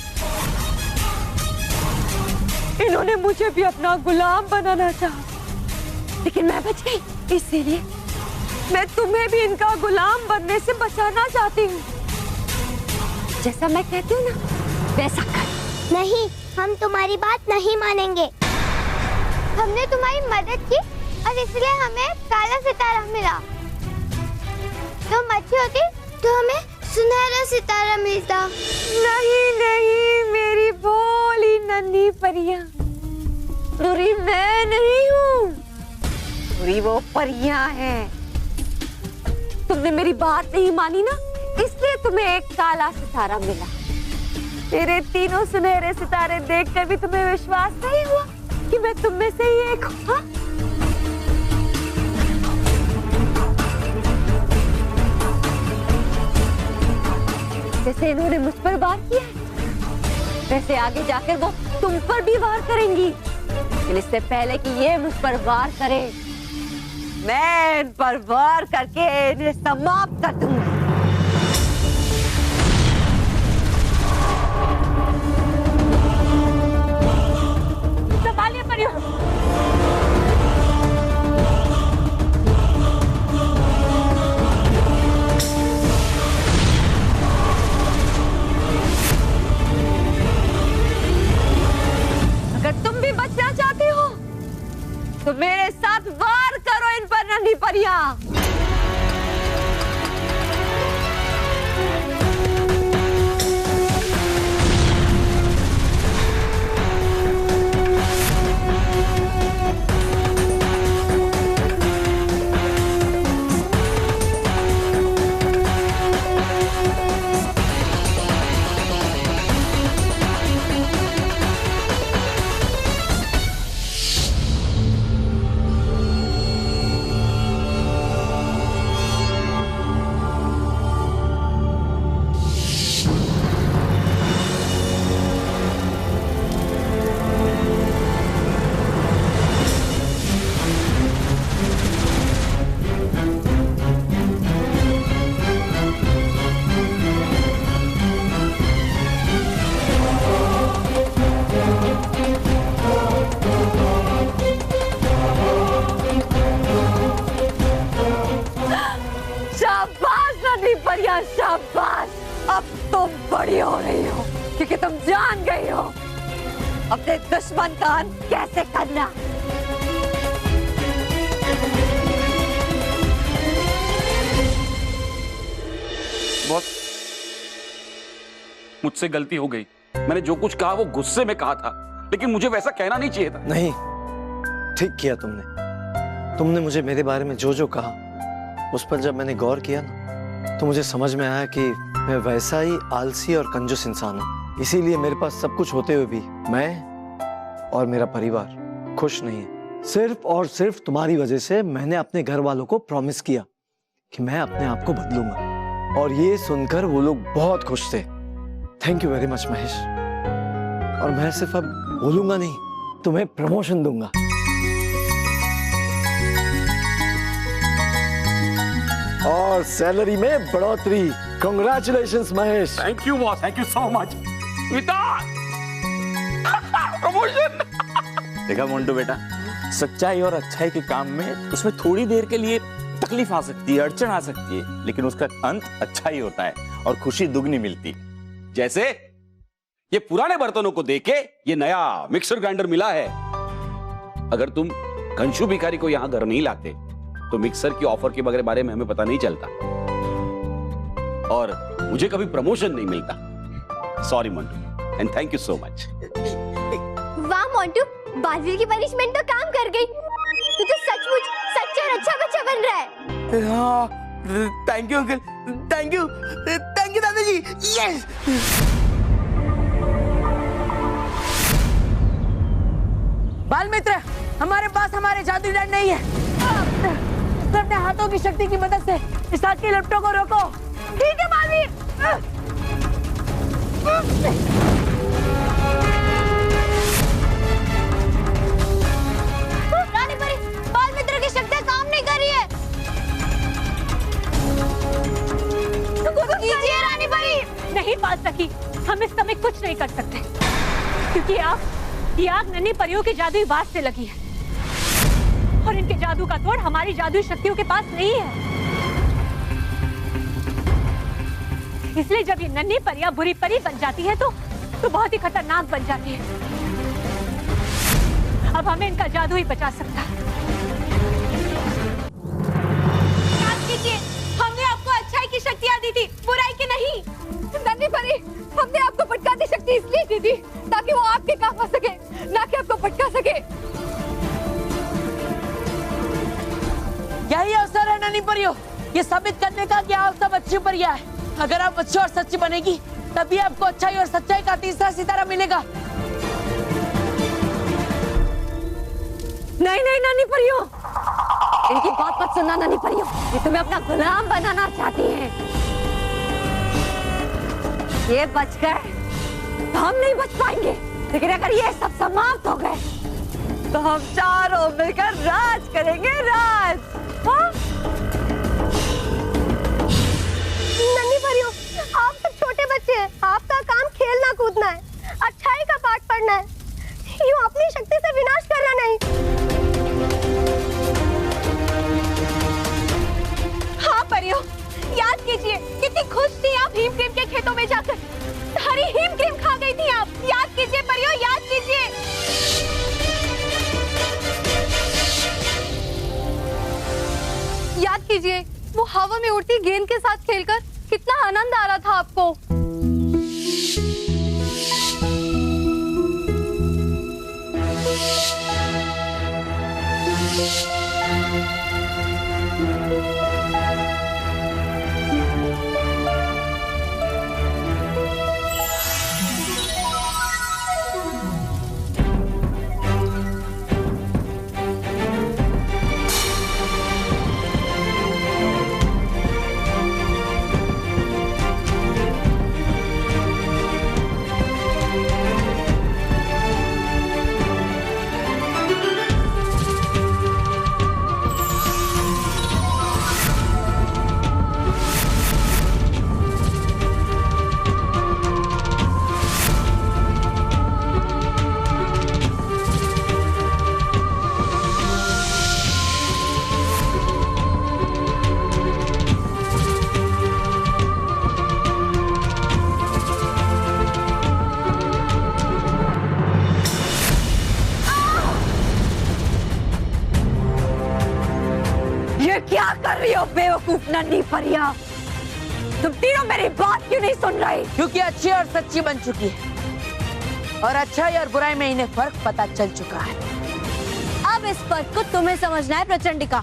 इन्होंने मुझे भी अपना गुलाम बनाना चाहा, लेकिन मैं बच गई। इसीलिए मैं तुम्हें भी इनका गुलाम बनने से बचाना चाहती हूँ। जैसा मैं कहती हूँ ना, वैसा कर। नहीं, हम तुम्हारी बात नहीं मानेंगे। हमने तुम्हारी मदद की और इसलिए हमें काला सितारा मिला। तुम अच्छी होती तो हमें सुनहरा सितारा मिलता। नहीं नहीं, मेरी भोली नन्ही परियां, बुरी मैं नहीं हूँ, बुरी वो परियां हैं। तुमने मेरी बात नहीं मानी ना, इसलिए तुम्हें एक काला सितारा मिला। मेरे 3 सुनहरे सितारे देखकर भी तुम्हें विश्वास नहीं हुआ कि मैं तुम में से ही एक हूँ? जैसे इन्होंने मुझ पर वार किया है, वैसे आगे जाकर वो तुम पर भी वार करेंगी। लेकिन इससे पहले कि ये मुझ पर वार करे, मैं इन पर वार करके इन्हें समाप्त कर दूंगी। संभालिए परियों। तुम भी बचना चाहती हो तो मेरे साथ वार करो इन पर नन्ही परियां। बड़ी हो गई हो क्योंकि तुम जान गई हो अपने दुश्मन का अंत कैसे करना। बॉस, मुझसे गलती हो गई। मैंने जो कुछ कहा वो गुस्से में कहा था, लेकिन मुझे वैसा कहना नहीं चाहिए था। नहीं, ठीक किया तुमने मुझे मेरे बारे में जो जो कहा उस पर जब मैंने गौर किया ना तो मुझे समझ में आया कि मैं वैसा ही आलसी और कंजूस इंसान हूँ। इसीलिए मेरे पास सब कुछ होते हुए भी मैं और मेरा परिवार खुश नहीं है। सिर्फ और सिर्फ तुम्हारी वजह से मैंने अपने घर वालों को प्रॉमिस किया कि मैं अपने आप को बदलूंगा, और ये सुनकर वो लोग बहुत खुश थे। Thank you very much Mahesh. और मैं सिर्फ अब बोलूंगा नहीं, तुम्हें प्रमोशन दूंगा। और सैलरी में बढ़ोतरी। Congratulations Mahesh. Thank you boss, thank you so much. Promotion. देखा मोंटू बेटा, सच्चाई और अच्छाई के काम में उसमें थोड़ी देर के लिए तकलीफ आ सकती है, अड़चन आ सकती है, लेकिन उसका अंत अच्छा ही होता है और खुशी दुगनी मिलती है। जैसे ये पुराने बर्तनों को देके ये नया मिक्सर ग्राइंडर मिला है। अगर तुम घनशू भिखारी को यहां घर नहीं लाते तो मिक्सर की ऑफर के बारे में हमें पता नहीं चलता और मुझे कभी प्रमोशन नहीं मिलता। Sorry Montu, and thank you so much. वाह मोंटू, बालवीर की पनिशमेंट तो काम कर गई। तू तो सचमुच सच्चा और अच्छा बच्चा बन रहा है। हाँ, thank you uncle, thank you दादाजी। यस। बाल मित्र, हमारे पास हमारे जादुई डंडे नहीं है। तो अपने हाथों की शक्ति की मदद से इस आग की लपटों को रोको। ठीक है बालवीर। रानी परी, बाल मित्र की शक्ति काम नहीं कर रही है। कुछ कीजिए रानी परी। नहीं पाल सकी, हम इस समय कुछ नहीं कर सकते क्योंकि ये आग नन्ही परियों के जादुई वास से लगी है और इनके जादू का तोड़ हमारी जादुई शक्तियों के पास नहीं है। इसलिए जब ये नन्ही परियां बुरी परी बन जाती है तो बहुत ही खतरनाक बन जाती है। अब हमें इनका जादू ही बचा सकता है। याद कीजिए, हमने आपको अच्छाई की शक्तियाँ दी थी, बुराई की नहीं। नन्ही परी, हमने आपको भटकाती शक्ति इसलिए दी थी ताकि वो आपके काम आ सके, ना कि आपको भटका सके। यही अवसर है नन्ही परियों, ये साबित करने का कि आप सब अच्छी परियां हैं। अगर आप अच्छी और सच्ची बनेगी तभी आपको अच्छाई और सच्चाई का तीसरा सितारा मिलेगा। नहीं नहीं नन्ही परियों, इनकी बात मत सुनना नन्ही परियों, ये तुम्हें अपना गुलाम बनाना चाहती हैं। ये बच गए तो हम नहीं बच पाएंगे, लेकिन अगर ये सब समाप्त हो गए तो हम चारों मिलकर राज करेंगे, राज। हाँ? नन्ही परियों, आप सब छोटे बच्चे हैं, आपका काम खेलना कूदना है, अच्छाई का पाठ पढ़ना है, यूं अपनी शक्ति से विनाश करना नहीं। हाँ परियों, याद कीजिए कितनी खुश थी आप हीम क्रीम के खेतों में जाकर। हरी हीम क्रीम खा गई थी आप। याद कीजिए परियों, याद कीजिए। याद कीजिए वो हवा में उड़ती गेंद के साथ खेलकर कितना आनंद आ रहा था आपको। कर रही हो बेवकूफ नन्ही परिया? तुम तीनों मेरी बात क्यों नहीं सुन रही? क्योंकि अच्छी और सच्ची बन चुकी है और अच्छाई और बुराई में इन्हें फर्क पता चल चुका है। अब इस फर्क को तुम्हें समझना है प्रचंडिका।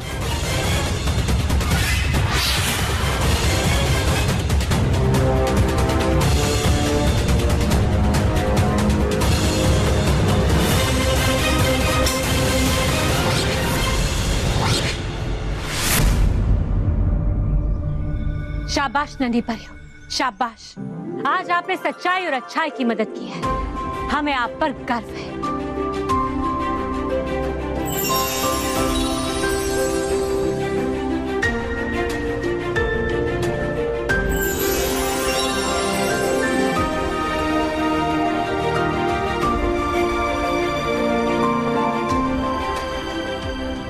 शाबाश नन्ही परियों, शाबाश। आज आपने सच्चाई और अच्छाई की मदद की है, हमें आप पर गर्व है।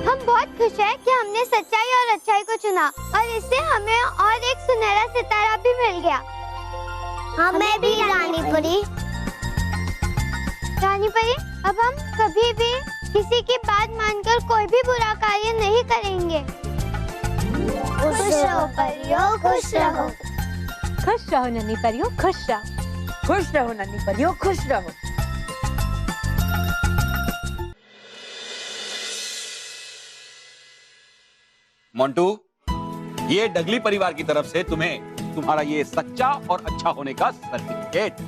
हम बहुत खुश हैं कि हमने सच्चाई और अच्छाई को चुना और इससे हमें और एक सुनहरा सितारा भी मिल गया। हमें भी रानी परी। रानी परी, अब हम कभी भी किसी की बात मानकर कोई भी बुरा कार्य नहीं करेंगे। खुश रहो परियों, खुश रहो। खुश रहो नन्ही परियों, खुश रहो। खुश रहो नन्ही परियों, खुश रहो। मोंटू, ये डगली परिवार की तरफ से तुम्हें तुम्हारा ये सच्चा और अच्छा होने का सर्टिफिकेट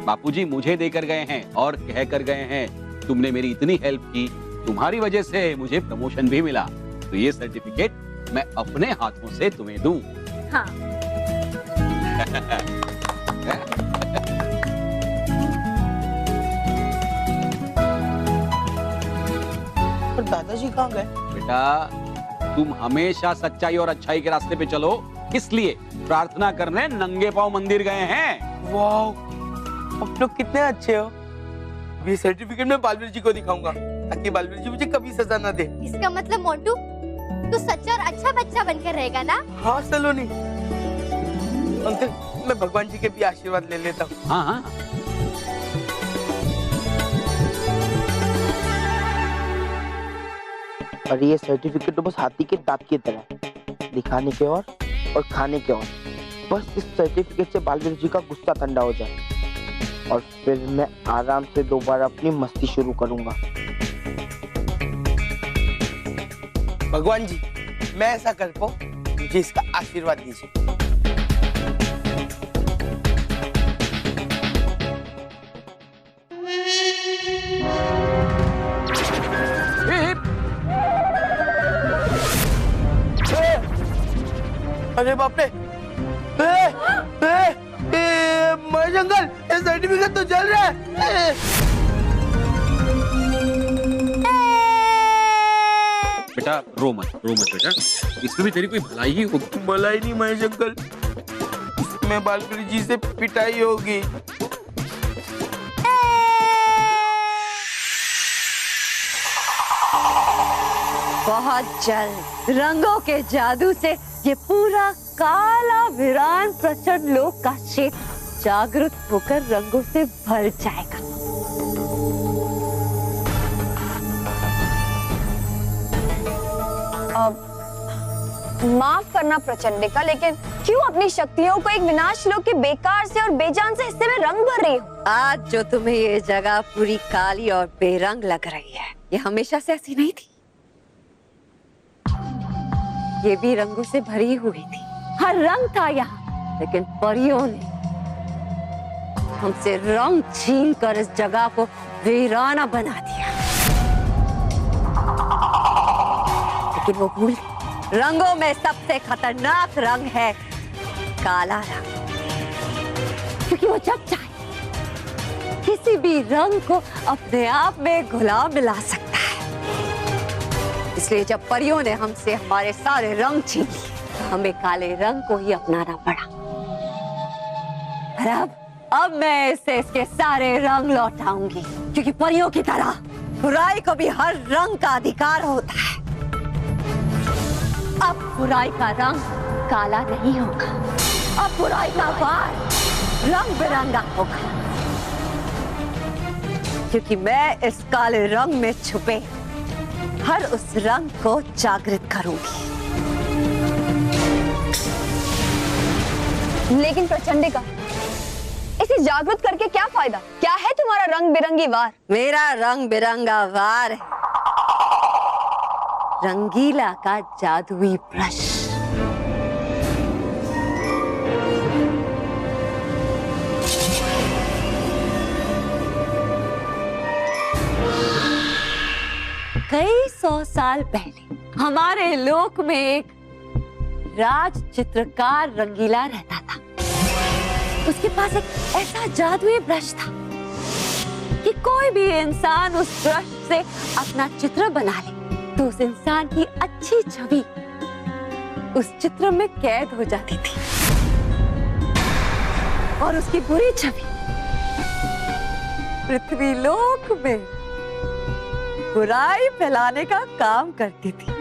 बापूजी मुझे देकर गए हैं और कह कर गए हैं तुमने मेरी इतनी हेल्प की, तुम्हारी वजह से मुझे प्रमोशन भी मिला, तो ये सर्टिफिकेट मैं अपने हाथों से तुम्हें दूं। हाँ। और दादाजी कहाँ गए? बेटा, तुम हमेशा सच्चाई और अच्छाई के रास्ते पे चलो, इसलिए प्रार्थना करने नंगे पांव मंदिर गए हैं। वाह, आप लोग कितने अच्छे हो। ये सर्टिफिकेट मैं बालवीर जी को दिखाऊंगा ताकि बालवीर जी मुझे कभी सजा ना दे। इसका मतलब मोंटू, तू सच्चा और अच्छा बच्चा बनकर रहेगा ना? हाँ सलोनी। अंकल, मैं भगवान जी के भी आशीर्वाद ले लेता हूँ। हाँ हाँ। और ये सर्टिफिकेट तो बस हाथी के दांत की तरह, दिखाने के और खाने के और। बस इस सर्टिफिकेट से बालवीर जी का गुस्सा ठंडा हो जाए और फिर मैं आराम से दोबारा अपनी मस्ती शुरू करूंगा। भगवान जी, मैं ऐसा कर पाऊं, मुझे इसका आशीर्वाद दीजिए। अरे बाप रे, महेश अंकल, ये सर्टिफिकेट तो जल रहा है। बेटा रो मत बेटा, इसमें भी तेरी कोई भलाई ही होगी। भलाई नहीं महेश अंकल, इसमें बालवीर जी से पिटाई होगी। बहुत जल्द रंगों के जादू से ये पूरा काला वीरान प्रचंड लोक का क्षेत्र जागृत होकर रंगों से भर जाएगा। माफ करना प्रचंडिका, लेकिन क्यों अपनी शक्तियों को एक विनाश लोक के बेकार से और बेजान से हिस्से में रंग भर रही हो? आज जो तुम्हें ये जगह पूरी काली और बेरंग लग रही है, ये हमेशा से ऐसी नहीं थी। ये भी रंगों से भरी हुई थी, हर रंग था यहाँ, लेकिन परियों ने हमसे रंग छीन कर इस जगह को वीराना बना दिया। लेकिन वो भूल, रंगों में सबसे खतरनाक रंग है काला रंग, क्योंकि वो जब चाहे किसी भी रंग को अपने आप में घुला मिला सकता है। इसलिए जब परियों ने हमसे हमारे सारे रंग छीन लिए, तो हमें काले रंग को ही अपनाना पड़ा। और अब मैं इसे इसके सारे रंग लौटाऊंगी, क्योंकि परियों की तरह बुराई को भी हर रंग का अधिकार होता है। अब बुराई का रंग काला नहीं होगा, अब बुराई का वार रंग बिरंगा होगा, क्योंकि मैं इस काले रंग में छुपे हर उस रंग को जागृत करूंगी। लेकिन प्रचंडिका, इसे जागृत करके क्या फायदा? क्या है तुम्हारा रंग बिरंगी वार? मेरा रंग बिरंगा वार है रंगीला का जादुई ब्रश। कई 100 साल पहले हमारे लोक में एक राज चित्रकार रंगीला रहता था। उसके पास एक ऐसा जादुई ब्रश था कि कोई भी इंसान उस ब्रश से अपना चित्र बना ले तो उस इंसान की अच्छी छवि उस चित्र में कैद हो जाती थी और उसकी बुरी छवि पृथ्वीलोक में बुराई फैलाने का काम करती थी।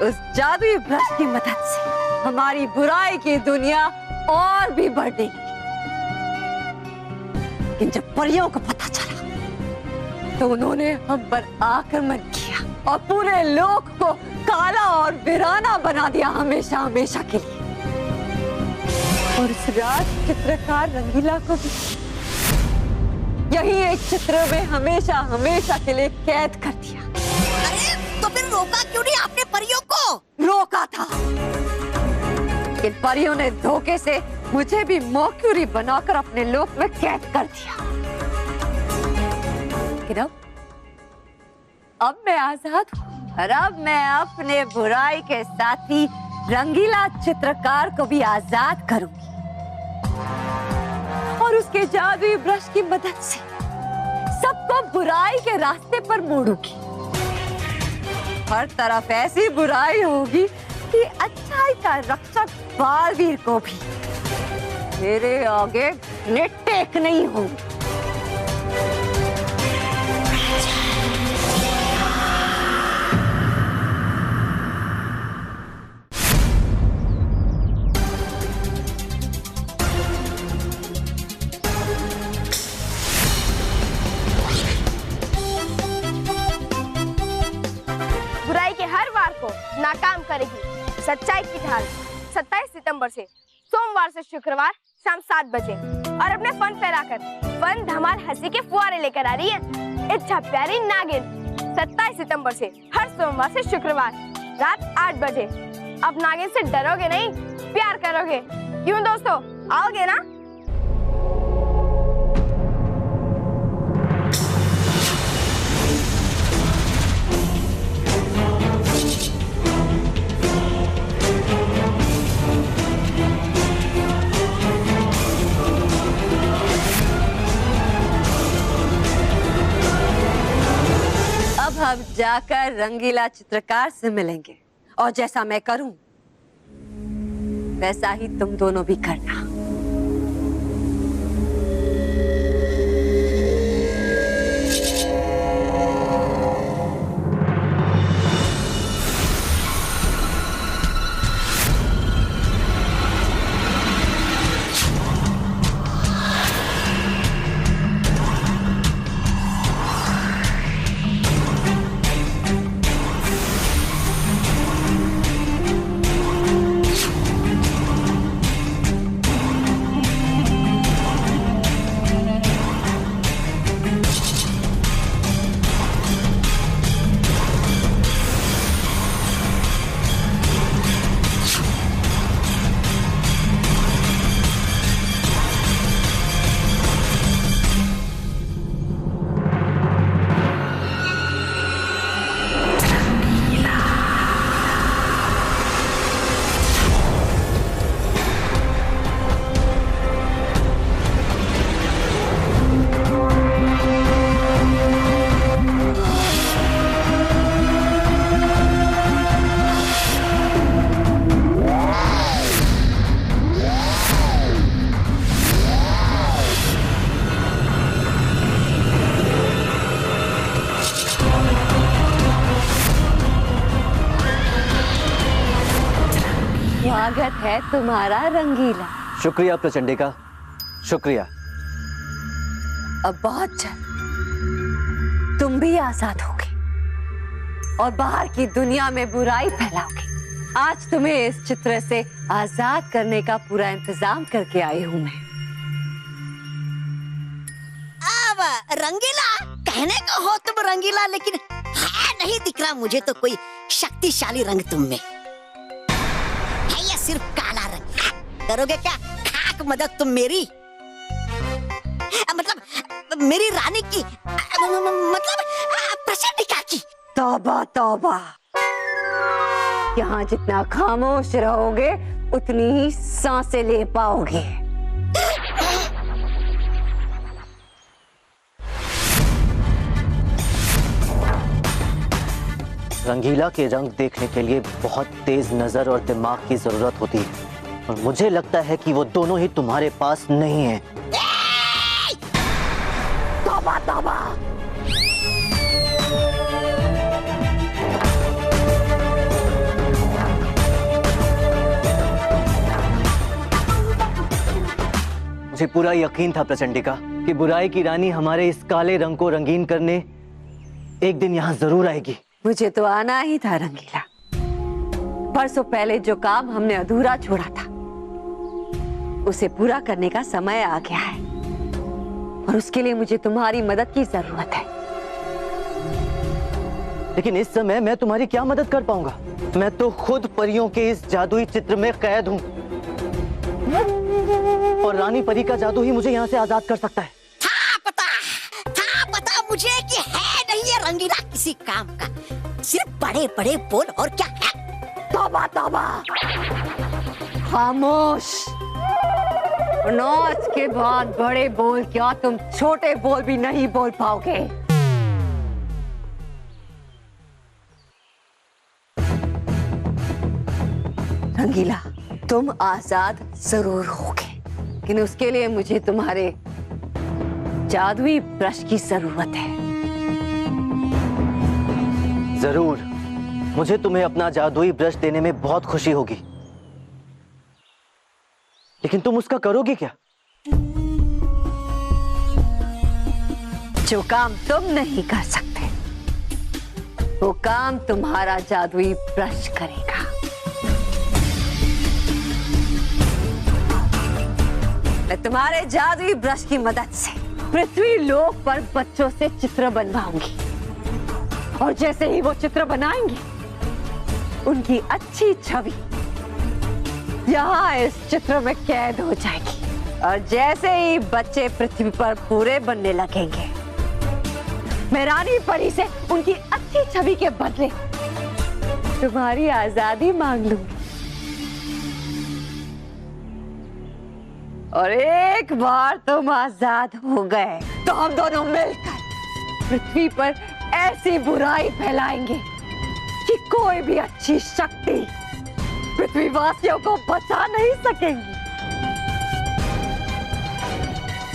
उस जादुई ब्रश की मदद से हमारी बुराई की दुनिया और भी बढ़ने लगी। लेकिन जब परियों को पता चला तो उन्होंने हम पर आक्रमण किया और पूरे लोक को काला और वीराना बना दिया हमेशा हमेशा के लिए। और उस राज चित्रकार रंगीला को भी यही एक चित्र में हमेशा हमेशा के लिए कैद कर दिया। अरे तो फिर रोका क्यों नहीं आपने परियों को? रोका था, लेकिन परियों ने धोखे से मुझे भी मर्क्यूरी बनाकर अपने लोक में कैद कर दिया। लेकिन अब मैं आजाद हूँ और अब मैं अपने बुराई के साथी रंगीला चित्रकार को भी आजाद करूंगी और उसके जादुई ब्रश की मदद से सबको बुराई के रास्ते पर मोड़ूंगी। हर तरफ ऐसी बुराई होगी कि अच्छाई का रक्षक बालवीर को भी मेरे आगे घुटने टेक नहीं होंगे। बुराई के हर वार को नाकाम करेगी सच्चाई की ढाल। 27 सितंबर से सोमवार से शुक्रवार शाम 7 बजे और अपने फन फैलाकर फन धमाल हंसी के फुहारे लेकर आ रही है इच्छा प्यारी नागिन। 27 सितंबर से हर सोमवार से शुक्रवार रात 8 बजे। अब नागिन से डरोगे नहीं, प्यार करोगे। क्यों दोस्तों, आओगे ना? अब हम जाकर रंगीला चित्रकार से मिलेंगे और जैसा मैं करूं वैसा ही तुम दोनों भी करना। स्वागत है तुम्हारा रंगीला। शुक्रिया प्रचंडिका, शुक्रिया। अब बहुत जल्द तुम भी आजाद होगे और बाहर की दुनिया में बुराई फैलाओगे। आज तुम्हें इस चित्र से आजाद करने का पूरा इंतजाम करके आई हूँ मैं। अब रंगीला कहने को हो तुम रंगीला, लेकिन है नहीं दिख रहा मुझे तो कोई शक्तिशाली रंग तुम में। है ये सिर्फ काला रंग। करोगे क्या खाक मदद तुम मेरी, मतलब मेरी रानी की, मतलब प्रचंडिका की। तौबा तौबा, यहाँ जितना खामोश रहोगे उतनी ही सांसें ले पाओगे। रंगीला के रंग देखने के लिए बहुत तेज नजर और दिमाग की जरूरत होती है, और मुझे लगता है कि वो दोनों ही तुम्हारे पास नहीं है। तौबा तौबा, मुझे पूरा यकीन था प्रचंडिका कि बुराई की रानी हमारे इस काले रंग को रंगीन करने एक दिन यहाँ जरूर आएगी। मुझे तो आना ही था रंगीला। बरसों पहले जो काम हमने अधूरा छोड़ा था उसे पूरा करने का समय आ गया है, और उसके लिए मुझे तुम्हारी मदद की जरूरत है। लेकिन इस समय मैं तुम्हारी क्या मदद कर पाऊंगा? मैं तो खुद परियों के इस जादुई चित्र में कैद हूँ, और रानी परी का जादू ही मुझे यहाँ से आजाद कर सकता है। था पता मुझे कि है नहीं ये रंगीला किसी काम का, सिर्फ बड़े बड़े बोल और क्या है। तौबा तौबा, खामोश। आज के बाद बड़े बोल क्या, तुम छोटे बोल भी नहीं बोल पाओगे। रंगीला, तुम आजाद जरूर होगे, लेकिन उसके लिए मुझे तुम्हारे जादुई ब्रश की जरूरत है। जरूर, मुझे तुम्हें अपना जादुई ब्रश देने में बहुत खुशी होगी, लेकिन तुम उसका करोगे क्या? जो काम तुम नहीं कर सकते वो काम तुम्हारा जादुई ब्रश करेगा। मैं तुम्हारे जादुई ब्रश की मदद से पृथ्वी लोक पर बच्चों से चित्र बनवाऊंगी, और जैसे ही वो चित्र बनाएंगे उनकी अच्छी छवि यहाँ इस चित्र में कैद हो जाएगी, और जैसे ही बच्चे पृथ्वी पर पूरे बनने लगेंगे मैं रानी परी से उनकी अच्छी छवि के बदले तुम्हारी आजादी मांग लूंगी। और एक बार तुम आजाद हो गए तो हम दोनों मिलकर पृथ्वी पर ऐसी बुराई फैलाएंगे कि कोई भी अच्छी शक्ति पृथ्वीवासियों को बचा नहीं सकेगी।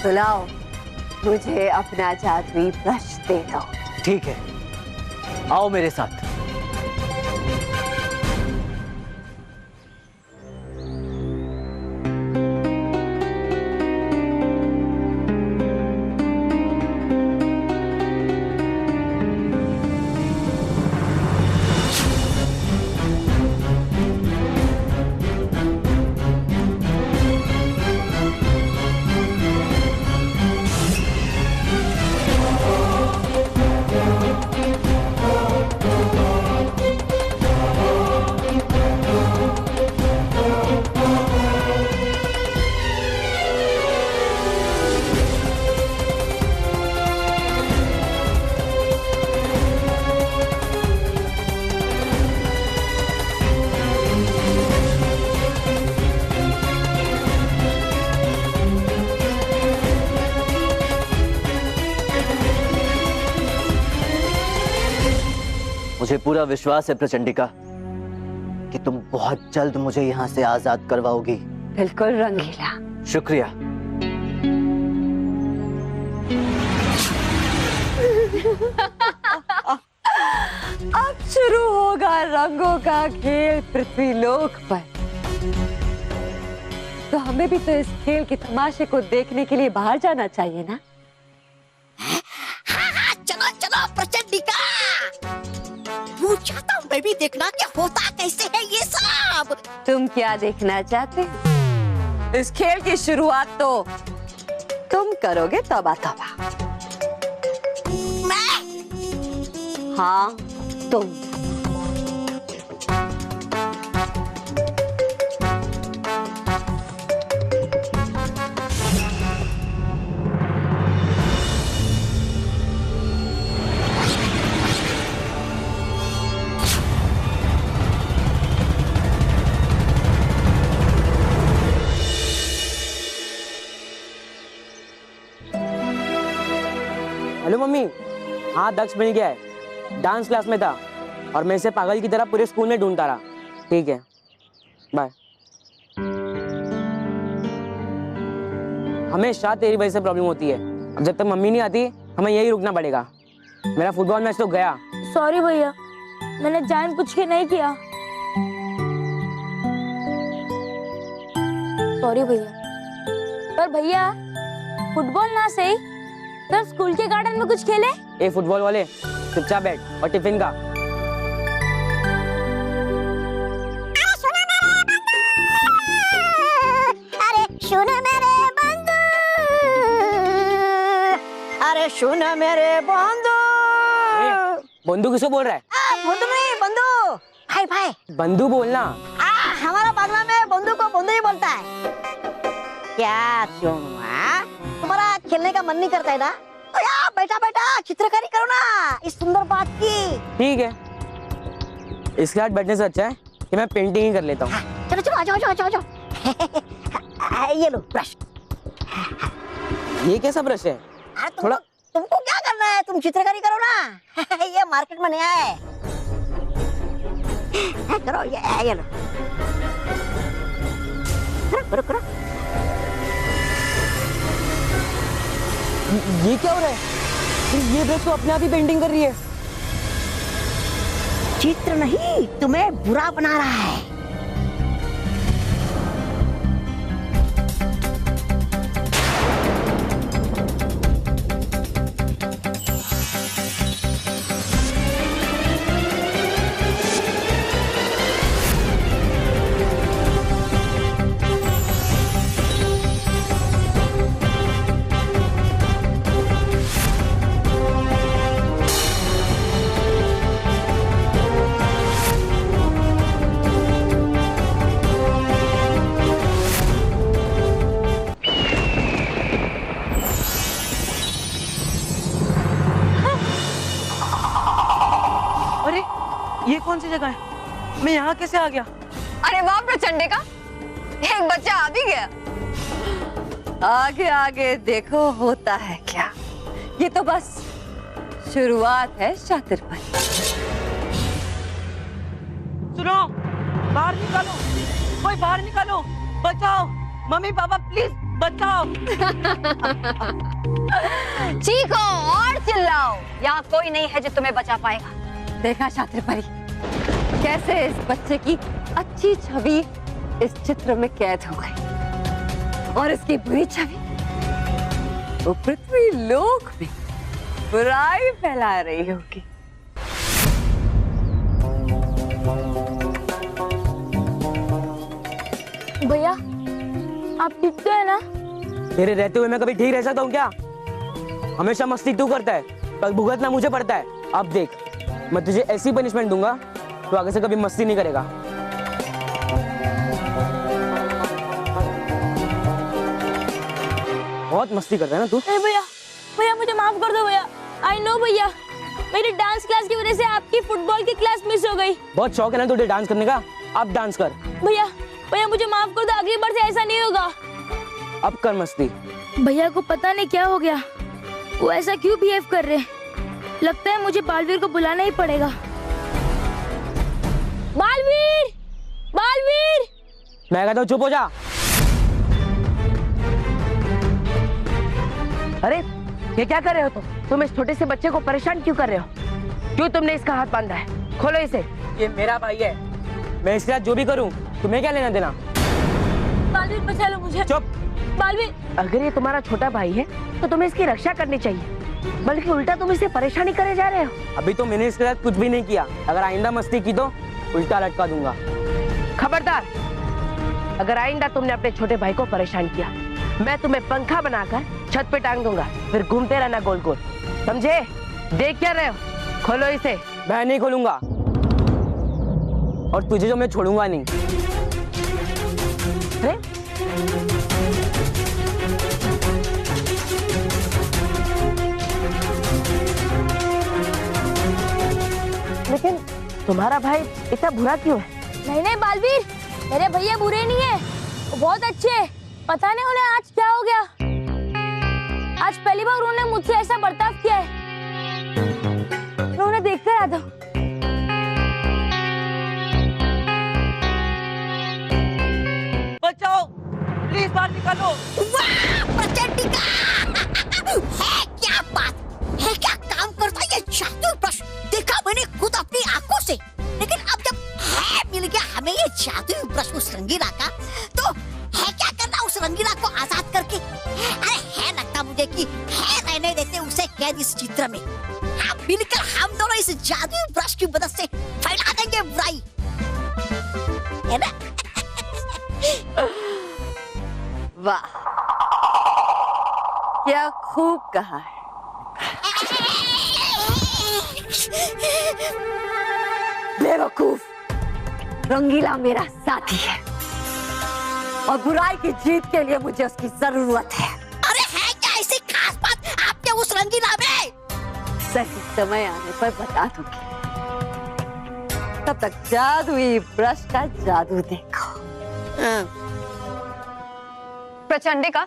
तो लाओ, मुझे अपना जादुई ब्रश दे दो। ठीक है, आओ मेरे साथ। मुझे पूरा विश्वास है प्रचंडिका कि तुम बहुत जल्द मुझे यहाँ से आजाद करवाओगी। बिल्कुल रंगीला। शुक्रिया। अब शुरू होगा रंगों का खेल पृथ्वीलोक पर। तो हमें भी तो इस खेल के तमाशे को देखने के लिए बाहर जाना चाहिए ना? हाँ, चलो चलो प्रचंडिका, पूछता हूँ मैं भी देखना कि होता कैसे है ये सब। तुम क्या देखना चाहते हो? इस खेल की शुरुआत तो तुम करोगे, तौबा तौबा। मैं? हाँ तुम। Hello mummy. हाँ दक्ष मिल गया है, डांस क्लास में था और मैं इसे पागल की तरह पूरे स्कूल में ढूंढता रहा। ठीक है बाय। हमेशा तेरी वजह से प्रॉब्लम होती है। अब जब तक मम्मी नहीं आती हमें यही रुकना पड़ेगा। मेरा फुटबॉल मैच तो गया। सॉरी भैया, मैंने जानबूझ के नहीं किया। सॉरी भैया। पर भैया फुटबॉल ना सही तो स्कूल के गार्डन में कुछ खेले। ए फुटबॉल वाले चुपचाप बैठ और टिफिन का। अरे सुन मेरे बंधु, अरे सुन मेरे बंधु। बंधु किसको बोल रहा है? बंधु नहीं, बंधु भाई भाई। बंधु बोलना। हमारा बांग्ला में बंधु को बंधु ही बोलता है। क्या तुम्हारा खेलने का मन नहीं करता है ना? तो यार बैठा बैठा चित्रकारी करो ना इस सुंदर बात की। ठीक है, इसके साथ बैठने से अच्छा है कि मैं पेंटिंग ही कर लेता हूँ। चलो चलो आ जाओ आ जाओ। ये लो ब्रश। ये कैसा ब्रश है? थोड़ा तुमको क्या करना है, तुम चित्रकारी करो ना। ये मार्केट में नया है। करो ये लो। करो करो। ये क्या हो रहा है? ये ब्रश तो अपने आप ही पेंटिंग कर रही है। चित्र नहीं, तुम्हें बुरा बना रहा है। ये कौन सी जगह है? मैं यहाँ कैसे आ गया? अरे वाह प्रचंडे का, एक बच्चा आ भी गया। आगे आगे देखो होता है क्या। ये तो बस शुरुआत है शातिरपन। सुनो, बाहर निकालो, कोई बाहर निकालो, बचाओ, मम्मी पापा प्लीज बचाओ। चीखो और चिल्लाओ, यहाँ कोई नहीं है जो तुम्हें बचा पाएगा। देखा शातिरपरी, कैसे इस बच्चे की अच्छी छवि इस चित्र में कैद हो गई और इसकी बुरी छवि वो पृथ्वी लोक में बुराई फैला रही होगी। भैया आप ठीक तो है ना? तेरे रहते हुए मैं कभी ठीक रह सकता हूँ क्या? हमेशा मस्ती तू करता है, कल भुगतना मुझे पड़ता है। अब देख, मैं तुझे ऐसी पनिशमेंट दूंगा तो आगे से कभी मस्ती नहीं करेगा। बहुत मस्ती करता है ना तू। भैया भैया मुझे माफ कर दो भैया। आई नो भैया, मेरी डांस क्लास की वजह से आपकी फुटबॉल की क्लास मिस हो गई। बहुत शौक है ना तुझे डांस करने का, अब डांस कर। भैया भैया मुझे माफ कर दो, अगली बार से ऐसा नहीं होगा। अब कर मस्ती। भैया को पता नहीं क्या हो गया, वो ऐसा क्यों बिहेव कर रहे। लगता है मुझे बालवीर को बुलाना ही पड़ेगा। बालवीर, बालवीर! मैं कहता हूँ चुप हो जा। अरे ये क्या कर रहे हो तुम इस छोटे से बच्चे को परेशान क्यों कर रहे हो? क्यों तुमने इसका हाथ बांधा है? खोलो इसे। ये मेरा भाई है, मैं इसके साथ जो भी करूँ तुम्हें क्या लेना देना? बालवीर बचा लो मुझे। चुप। बालवीर, अगर ये तुम्हारा छोटा भाई है तो तुम्हें इसकी रक्षा करनी चाहिए। बल्कि उल्टा तुम इसे परेशानी करे जा रहे हो। अभी तो मैंने इसके साथ कुछ भी नहीं किया, अगर आइंदा मस्ती की तो उल्टा लटका दूंगा। खबरदार, अगर आइंदा तुमने अपने छोटे भाई को परेशान किया, मैं तुम्हें पंखा बनाकर छत पे टांग दूंगा, फिर घूमते रहना गोल गोल, समझे? देख क्या रहे हो, खोलो इसे। मैं नहीं खोलूंगा, और तुझे जो मैं छोड़ूंगा नहीं। लेकिन तुम्हारा भाई इतना बुरा क्यों है? नहीं नहीं बालवीर, मेरे भैया बुरे नहीं है, वो बहुत अच्छे हैं। पता नहीं उन्हें आज क्या हो गया, आज पहली बार उन्होंने मुझसे ऐसा बर्ताव किया है। उन्होंने देखकर आ जाओ। बचाओ, प्लीज बाहर निकालो। प्रचंडिका! है क्या बात है, क्या काम करता है ये जादू ब्रश? देखा मैंने खुद अपनी आंखों से, लेकिन अब जब है मिल गया हमें ये जादू ब्रश उस रंगीला का, तो है क्या करना उस रंगीला को आजाद करके? अरे है लगता मुझे कि है रहने देते उसे कैद इस चित्र में। अब मिलकर हम दोनों इस जादू ब्रश की मदद से फैला देंगे बुराई, है ना? वाह, क्या खूब कहा है। बेवकूफ, रंगीला मेरा साथी है और बुराई की जीत के लिए मुझे उसकी जरूरत है। अरे है क्या ऐसी खास बात आपके उस रंगीला में? सही समय आने पर बता दूंगी, तब तक जादुई ब्रश का जादू देखो। प्रचंडिका,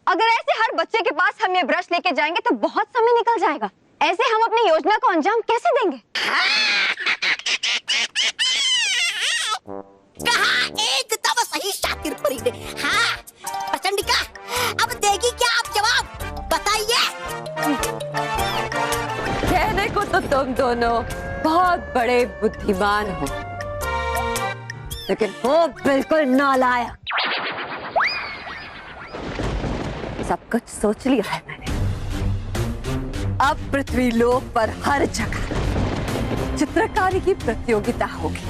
अगर ऐसे हर बच्चे के पास हम ये ब्रश लेके जाएंगे तो बहुत समय निकल जाएगा। ऐसे हम अपनी योजना को अंजाम कैसे देंगे? कहा एकदम सही शातिर परी ने। हाँ प्रचंडिका, अब देगी क्या आप जवाब, बताइए। कहने को तो तुम दोनों बहुत बड़े बुद्धिमान हो, लेकिन वो बिल्कुल नालायक। सब कुछ सोच लिया है मैंने। अब पृथ्वी लोक पर हर जगह चित्रकारी की प्रतियोगिता होगी,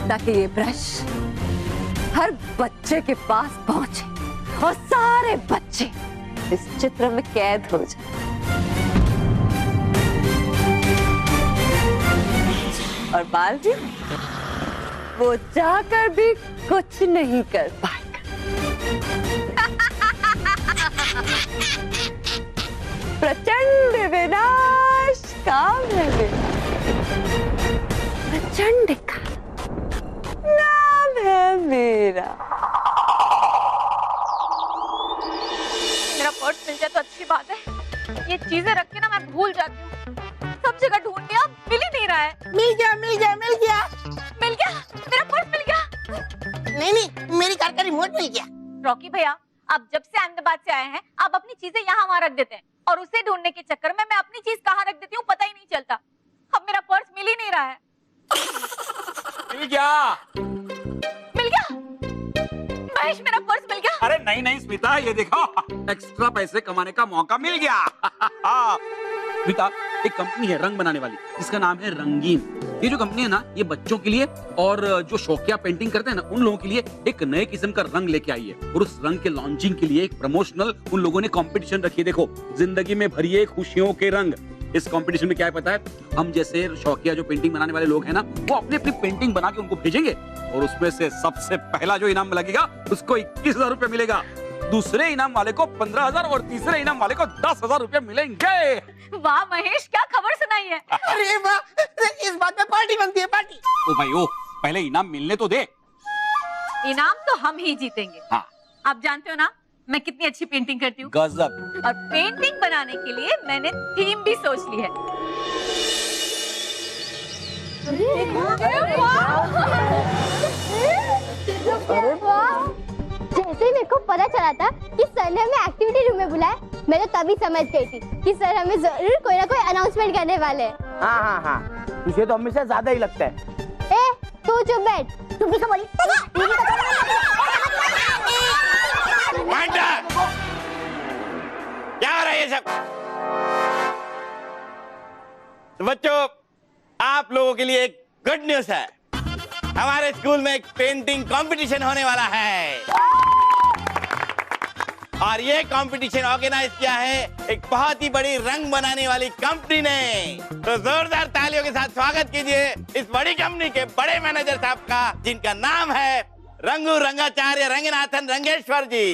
ताकि ये ब्रश हर बच्चे के पास पहुंचे और सारे बच्चे इस चित्र में कैद हो जाए। और बालवीर वो चाहकर भी कुछ नहीं कर पाएगा। प्रचंड विनाश काम है मेरा। प्रचंड का नाम है मेरा। मेरा पर्स मिल जाए तो अच्छी बात है, ये चीजें रख के ना मैं भूल जाती हूँ। सब जगह ढूंढ लिया, मिल ही नहीं रहा है। मिल गया मिल गया मिल गया मिल गया, मेरा पर्स मिल गया। नहीं, मेरी कार का रिमोट मिल गया। रॉकी भैया, आप जब से अहमदाबाद से आए हैं, आप अपनी चीजें यहाँ वहाँ रख देते हैं, और उसे ढूंढने के चक्कर में मैं अपनी चीज कहाँ रख देती हूँ पता ही नहीं चलता। अब मेरा पर्स मिल ही नहीं रहा है। मिल गया। मिल गया महेश, मेरा पर्स मिल गया। अरे नहीं नहीं स्मिता, ये देखो, एक्स्ट्रा पैसे कमाने का मौका मिल गया। स्मिता, एक कंपनी है रंग बनाने वाली, जिसका नाम है रंगीन। ये जो कंपनी है ना, ये बच्चों के लिए और जो शौकिया पेंटिंग करते हैं ना, उन लोगों के लिए एक नए किस्म का रंग लेके आई है। और उस रंग के लॉन्चिंग के लिए एक प्रमोशनल उन लोगों ने कंपटीशन रखी है। देखो, जिंदगी में भरिए खुशियों के रंग। इस कंपटीशन में क्या है पता है, हम जैसे शौकिया जो पेंटिंग बनाने वाले लोग हैं ना, वो अपनी अपनी पेंटिंग बना के उनको भेजेंगे, और उसमें से सबसे पहला जो इनाम लगेगा उसको 21,000 रुपए मिलेगा, दूसरे इनाम वाले को 15,000 और तीसरे इनाम वाले को 10,000 रुपए मिलेंगे। वाह महेश, क्या खबर सुनाई है। अरे वाह, इस बात में पार्टी बनती है, पार्टी। ओ भाई ओ, पहले इनाम मिलने तो दे। इनाम तो हम ही जीतेंगे। हाँ। आप जानते हो ना मैं कितनी अच्छी पेंटिंग करती हूँ। गजब। और पेंटिंग बनाने के लिए मैंने थीम भी सोच ली है। अरे वाह! जैसे ही मेरे को पता चला था कि सर ने हमें एक्टिविटी रूम में बुलाया, मैं तो तभी समझ गई थी कि सर हमें जरूर कोई ना कोई अनाउंसमेंट करने वाले हैं। हाँ, तुझे तो हमेशा ज्यादा ही लगता है। ए, तू चुप बैठ। तू भी बोली। क्या हो रहा है ये सब। तो बच्चों, आप लोगों के लिए एक गुड न्यूज है। हमारे स्कूल में एक पेंटिंग कंपटीशन होने वाला है और ये कंपटीशन ऑर्गेनाइज किया है एक बहुत ही बड़ी रंग बनाने वाली कंपनी ने। तो जोरदार तालियों के साथ स्वागत कीजिए इस बड़ी कंपनी के बड़े मैनेजर साहब का, जिनका नाम है रंगू रंगाचार्य रंगनाथन रंगेश्वर जी।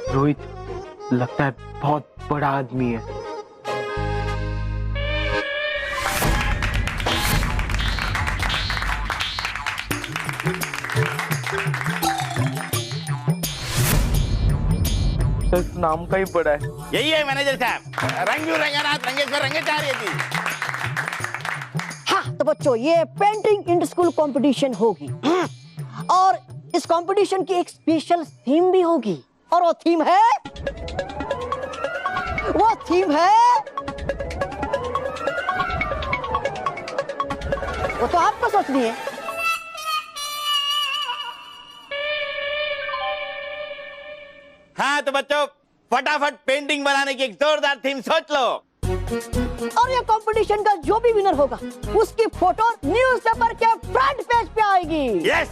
रोहित, लगता है बहुत बड़ा आदमी है। सिर्फ नाम का ही बड़ा है। यही है मैनेजर साहब, रंगू रंगनाथ रंगेश्वर रंगाचार्य जी। हाँ तो बच्चों, ये पेंटिंग इंटर स्कूल कंपटीशन होगी और इस कंपटीशन की एक स्पेशल थीम भी होगी और वो थीम है वो तो आपको सोचनी है। हाँ तो बच्चों, फटाफट पेंटिंग बनाने की एक जोरदार थीम सोच लो। और ये कंपटीशन का जो भी विनर होगा उसकी फोटो न्यूज़पेपर के फ्रंट पेज पे आएगी। यस।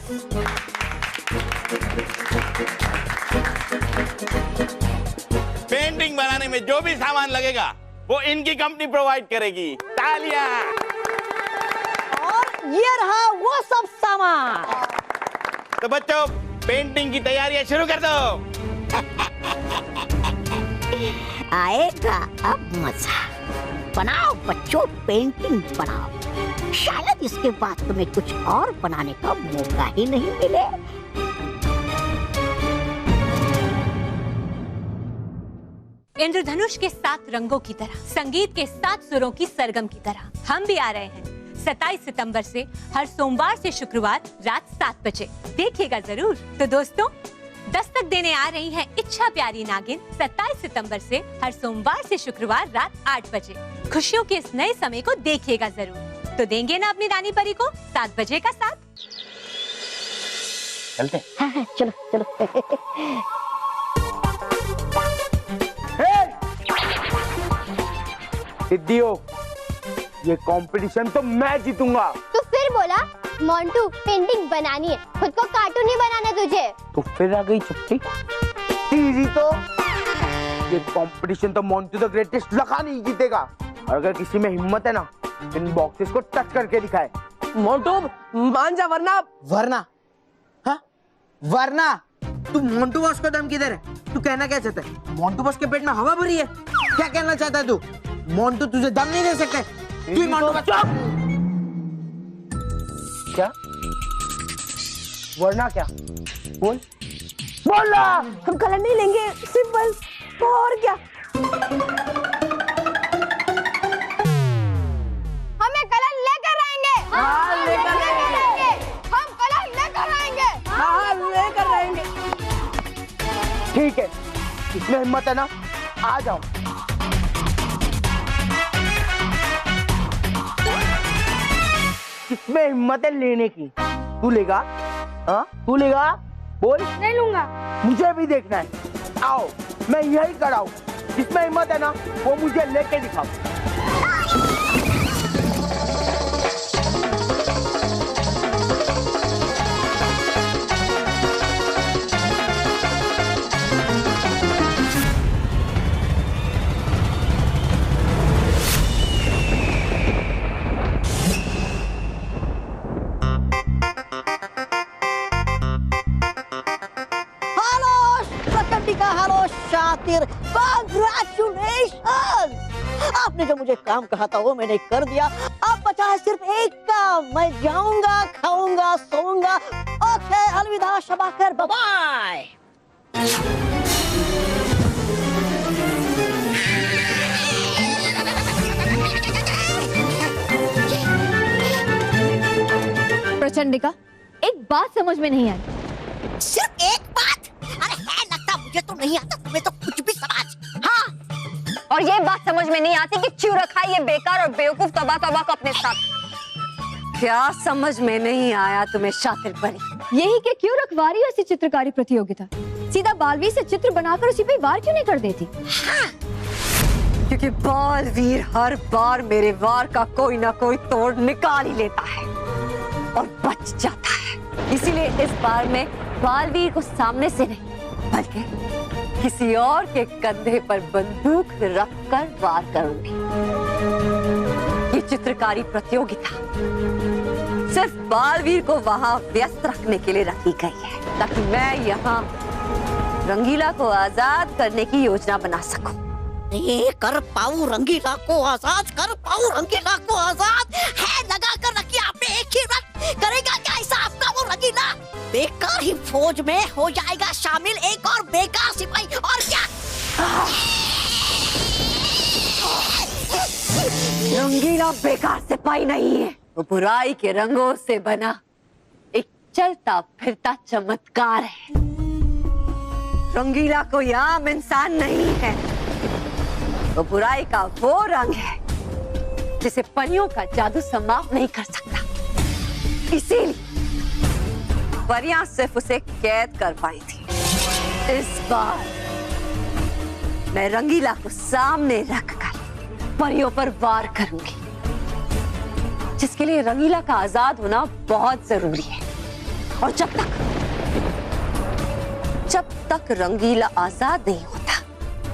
पेंटिंग बनाने में जो भी सामान लगेगा वो इनकी कंपनी प्रोवाइड करेगी। तालियां। और ये रहा वो सब सामान। तो बच्चों, पेंटिंग की तैयारियां शुरू कर दो। आएगा अब मजा। बनाओ बच्चों, पेंटिंग बनाओ। शायद इसके बाद तुम्हें कुछ और बनाने का मौका ही नहीं मिले। इंद्रधनुष के 7 रंगों की तरह, संगीत के 7 सुरों की सरगम की तरह हम भी आ रहे हैं 27 सितंबर से हर सोमवार से शुक्रवार रात 7 बजे। देखिएगा जरूर। तो दोस्तों, दस्तक देने आ रही है इच्छा प्यारी नागिन 27 सितंबर से हर सोमवार से शुक्रवार रात 8 बजे। खुशियों के इस नए समय को देखिएगा जरूर। तो देंगे ना अपनी रानी परी को 7 बजे का साथ। चलते। हाँ, चलो चलो। सिद्धियो, ये कंपटीशन तो मैं जीतूंगा। तू फिर बोला मोंटू पेंटिंग बनानी है, खुद को कार्टून नहीं बनाना तुझे। तो फिर आ गई चुप्पी। तेरी तो ये कंपटीशन तो मोंटू द ग्रेटेस्ट लखा नहीं जीतेगा। और अगर किसी में हिम्मत है ना, इन बॉक्सेस को टच करके दिखाए। मोंटू मान जा, वरना हाँ? वरना तू मोंटू बॉस को दम किधर है? तू कहना क्या चाहता है? मोंटू बॉस के पेट में हवा भरी है? क्या कहना चाहता है तू? मोंटू तुझे दम नहीं दे सकते। तू मोंटू बॉस। क्या? वरना क्या? बोल बोला। हम कलर नहीं लेंगे, सिंपल। और क्या? हमें कलर लेकर आएंगे। हाँ, लेकर आएंगे। हम कलर लेकर आएंगे। हाँ, लेकर आएंगे। ठीक है, इसमें हिम्मत है ना, आ जाओ। किसमें हिम्मत है लेने की? तू लेगा? हाँ, तू लेगा? बोल। नहीं लूंगा। मुझे भी देखना है। आओ, मैं यही कराऊं। जिसमें हिम्मत है ना, वो मुझे लेके दिखाओ। कांग्रेचुलेशन! आपने जो मुझे काम कहा था वो मैंने कर दिया। अब बचा है सिर्फ एक काम। मैं जाऊंगा, खाऊंगा, सोऊंगा। ओके, अलविदा, शबा खैर, बाय बाय। प्रचंडिका, एक बात समझ में नहीं आई। सिर्फ एक बात? अरे है लगता मुझे तो नहीं आता, तुम्हें तो कुछ भी समझ। हाँ, और ये बात समझ में नहीं आती कि क्यों रखा है ये बेकार और बेवकूफ तबाह को अपने साथ। क्या समझ में नहीं आया तुम्हें शातिर परी? यही कि क्यों रखवा रही हो ऐसी चित्रकारी प्रतियोगिता? सीधा बालवीर से चित्र बनाकर उसी पे वार क्यों नहीं कर देती? क्योंकि बालवीर हर बार मेरे वार का कोई ना कोई तोड़ निकाल ही लेता है और बच जाता है। इसीलिए इस बार मैं बालवीर को सामने से नहीं बल्कि किसी और के कंधे पर बंदूक रखकर वार करूंगी। ये चित्रकारी प्रतियोगिता सिर्फ बालवीर को वहां व्यस्त रखने के लिए रखी गई है ताकि मैं यहाँ रंगीला को आजाद करने की योजना बना सकूं। ये कर पाऊं रंगीला को आजाद, कर पाऊं रंगीला को आजाद है लगा कर रखी आपने एक ही रंग। करेगा क्या ऐसा आपका वो रंगीला? बेकार ही फौज में हो जाएगा शामिल, एक और बेकार सिपाही और क्या। रंगीला बेकार सिपाही नहीं है, वो बुराई के रंगों से बना एक चलता फिरता चमत्कार है। रंगीला कोई आम इंसान नहीं है, वो बुराई का वो रंग है जिसे परियों का जादू समाप्त नहीं कर सकता। इसीलिए परियां सिर्फ उसे कैद कर पाई थी। इस बार मैं रंगीला को सामने रखकर परियों पर वार करूंगी, जिसके लिए रंगीला का आजाद होना बहुत जरूरी है। और जब तक रंगीला आजाद नहीं होता,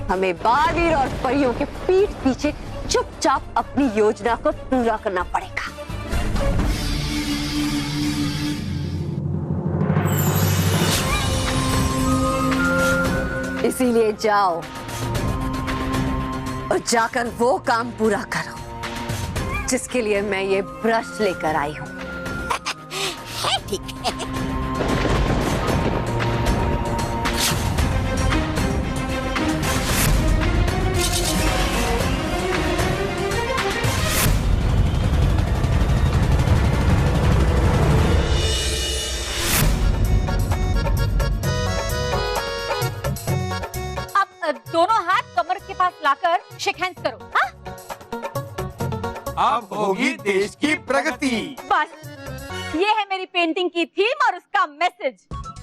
हमें बालवीर और परियों के पीठ पीछे चुपचाप अपनी योजना को पूरा करना पड़ेगा। इसीलिए जाओ और जाकर वो काम पूरा करो जिसके लिए मैं ये ब्रश लेकर आई हूँ। ठीक है। दोनों हाथ कमर के पास लाकर शेक हैंड्स करो। हाँ? अब होगी देश की प्रगति। बस ये है मेरी पेंटिंग की थीम और उसका मैसेज।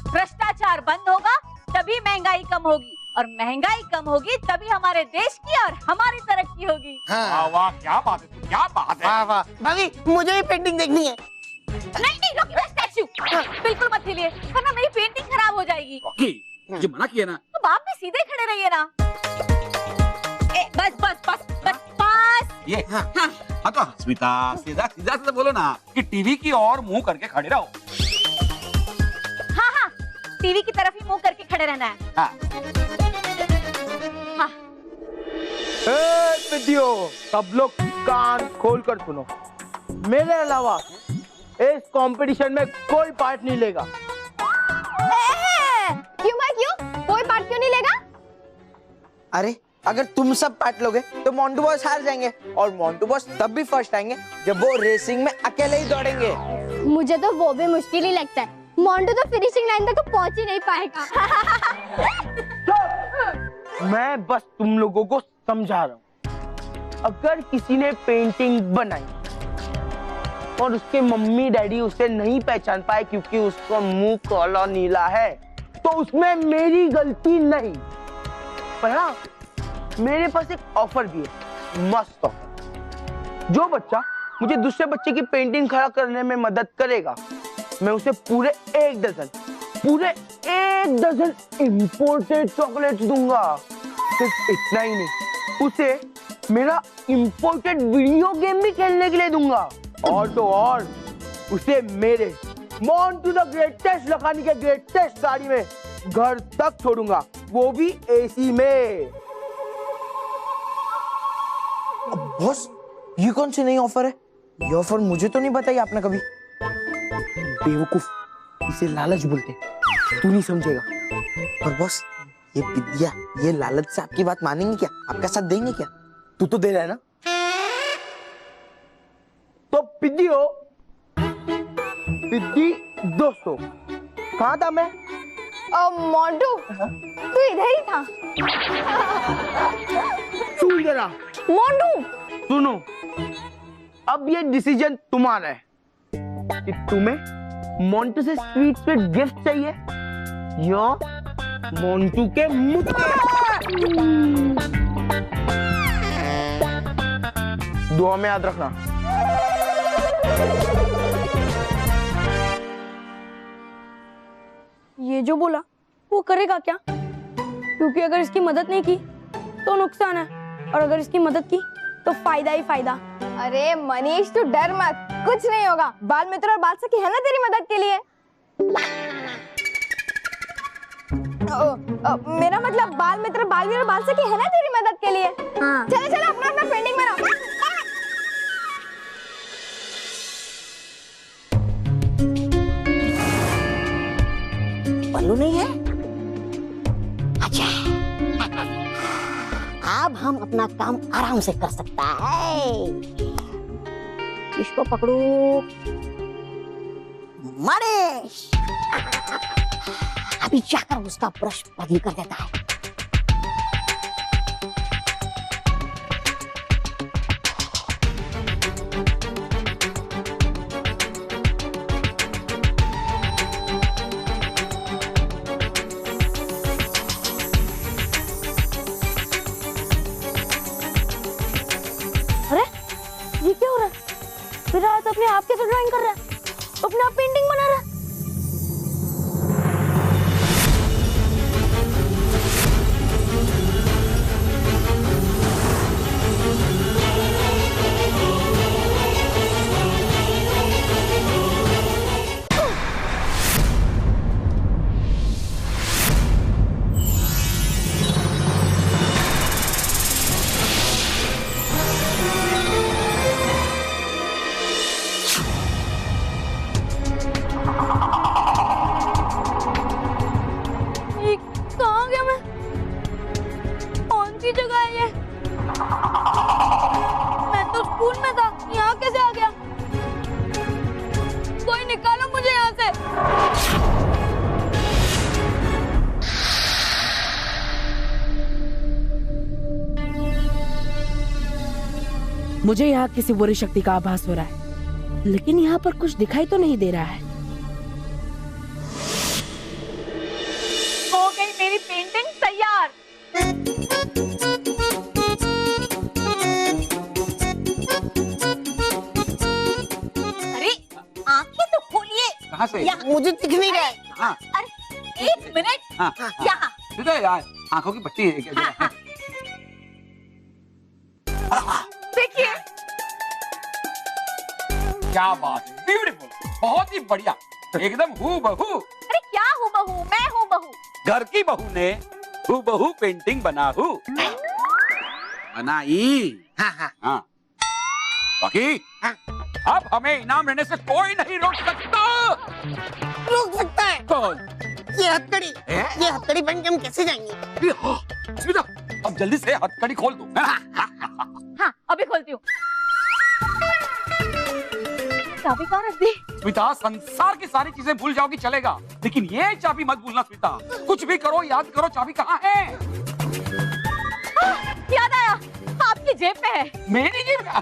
भ्रष्टाचार बंद होगा तभी महंगाई कम होगी, और महंगाई कम होगी तभी हमारे देश की और हमारी तरक्की होगी। वाह वाह, क्या बात है, क्या बात है। वाह वाह, भाभी मुझे भी पेंटिंग देखनी है। नहीं रोकी स्टैचू, बिल्कुल मत हिलिए वरना मेरी पेंटिंग खराब हो जाएगी। ये मना किया ना। तो आप भी सीधे खड़े रहिए ना। बस बस बस बस बस। ये हाँ तो स्मिता सीधा सीधा से बोलो ना कि टीवी की ओर मुंह करके खड़े रहो। हाँ टीवी की तरफ ही मुंह करके खड़े रहना है। हाँ। विद्यो, सब लोग कान खोल कर सुनो। मेरे अलावा इस कंपटीशन में कोई पार्ट नहीं लेगा। क्यों? कोई पार्ट क्यों नहीं लेगा? अरे अगर तुम सब पार्ट लोगे तो मोंटू बॉस हार जाएंगे, और मोंटू बॉस तब भी फर्स्ट आएंगे जब वो रेसिंग में अकेले ही दौड़ेंगे। मुझे तो वो भी मुश्किल ही लगता है। मोंटू तो फिनिशिंग लाइन तक पहुंच ही नहीं पाएगा। मैं बस तुम लोगों को समझा रहा हूँ। अगर किसी ने पेंटिंग बनाई और उसके मम्मी डैडी उसे नहीं पहचान पाए क्योंकि उसका मुंह काला नीला है, तो उसमें मेरी गलती नहीं। पर हाँ, मेरे पास एक ऑफर भी है, मस्त ऑफर। जो बच्चा मुझे दूसरे बच्चे की पेंटिंग खड़ा करने में मदद करेगा, मैं उसे पूरे एक डजन इंपोर्टेड चॉकलेट्स दूंगा। सिर्फ इतना ही नहीं, उसे मेरा इंपोर्टेड वीडियो गेम भी खेलने के लिए दूंगा। और तो और उसे मेरे मोंटू द ग्रेटेस्ट लखानी के ग्रेटेस्ट गाड़ी में घर तक छोड़ूंगा, वो भी एसी में। बॉस, ये कौन सी नई ऑफर है? ये ऑफर मुझे तो नहीं बताई आपने कभी। बेवकूफ, इसे लालच बोलते, तू नहीं समझेगा। पर बॉस, ये विद्या, ये लालच से आपकी बात मानेंगे क्या? आपका साथ देंगे क्या? तू तो दे रहा है ना? तो विद्दी दोस्तों, कहाँ था मैं? मोंटू, तू इधर ही था। तू इधर आ। मोंटू, सुनो, अब ये डिसीजन तुम्हारा है कि तुम्हें मोंटू से स्वीट गिफ्ट चाहिए या मोंटू के मुक्के। दुआ में याद रखना। ये जो बोला वो करेगा क्या? क्योंकि अगर इसकी मदद नहीं की तो नुकसान है, और अगर इसकी मदद की तो फायदा ही फायदा। अरे मनीष तू डर मत, कुछ नहीं होगा। बाल मित्र और बाल सखी है ना तेरी मदद के लिए। मेरा मतलब बाल मित्र, बालवीर और बाल सखी है ना तेरी मदद के लिए। हाँ। चलो चलो अपना अपना पेंटिंग बनाओ। पल्लू नहीं है? अच्छा, अब हम अपना काम आराम से कर सकता है। इसको पकड़ू, मनीष। अभी जाकर उसका ब्रश बदली कर देता है। अरे ये क्या हो रहा है? विराट अपने आप कैसे ड्राइंग कर रहा है? अपने आप पेंटिंग बना रहा है। मुझे यहाँ किसी बुरी शक्ति का आभास हो रहा है, लेकिन यहाँ पर कुछ दिखाई तो नहीं दे रहा है। हो गई मेरी पेंटिंग तैयार। अरे आंखें तो खोलिए। कहाँ से? मुझे दिख नहीं रहा है। हाँ। अरे एक मिनट। हाँ, यहाँ। तो यार आंखों की पट्टी है क्या? हाँ। देखिए, क्या बात है, ब्यूटीफुल, बहुत ही बढ़िया, एकदम हूबहू। अरे क्या हूबहू? मैं हूबहू। घर की बहू ने हूबहू पेंटिंग बनाई। हाँ। बाकी अब हमें इनाम लेने से कोई नहीं रोक सकता। रोक सकता है कौन? ये हथकड़ी बन के हम कैसे जाएंगे? स्मिता, अब जल्दी से हथकड़ी खोल दो। हाँ, अभी खोलती हूँ। चाबी कहाँ रख दी? स्मिता, संसार की सारी चीजें भूल जाओगी चलेगा, लेकिन ये चाबी मत भूलना स्मिता। कुछ भी करो याद करो चाबी कहाँ है। याद आया, आपकी जेब पे है। मेरी जेब में?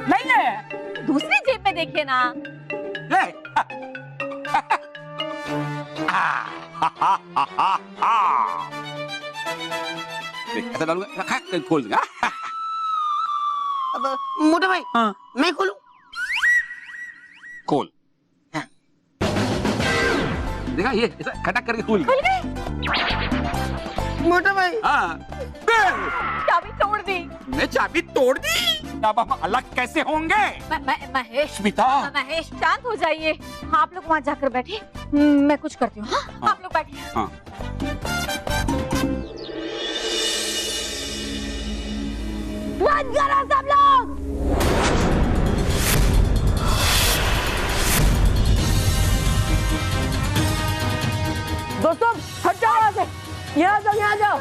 नहीं है। दूसरी जेब में देखिए ना। ऐसा डालूंगा, खोल दूंगा। अब मोटा भाई, मैं खोलूं? खोल। देखा, ये ऐसा खटक करके खुल गया। मोटा भाई। हाँ। चाबी तोड़ दी। मैं चाबी तोड़ दी? अब हम अलग कैसे होंगे? महेश। स्मिता। महेश, शांत हो जाइए। आप लोग वहाँ जाकर बैठे, मैं कुछ करती हूँ। हाँ? आप लोग बैठिए। हाँ। बंद करो सब लोग। दोस्तों हट जाओ यहाँ से। यहाँ जाओ, यहाँ जाओ।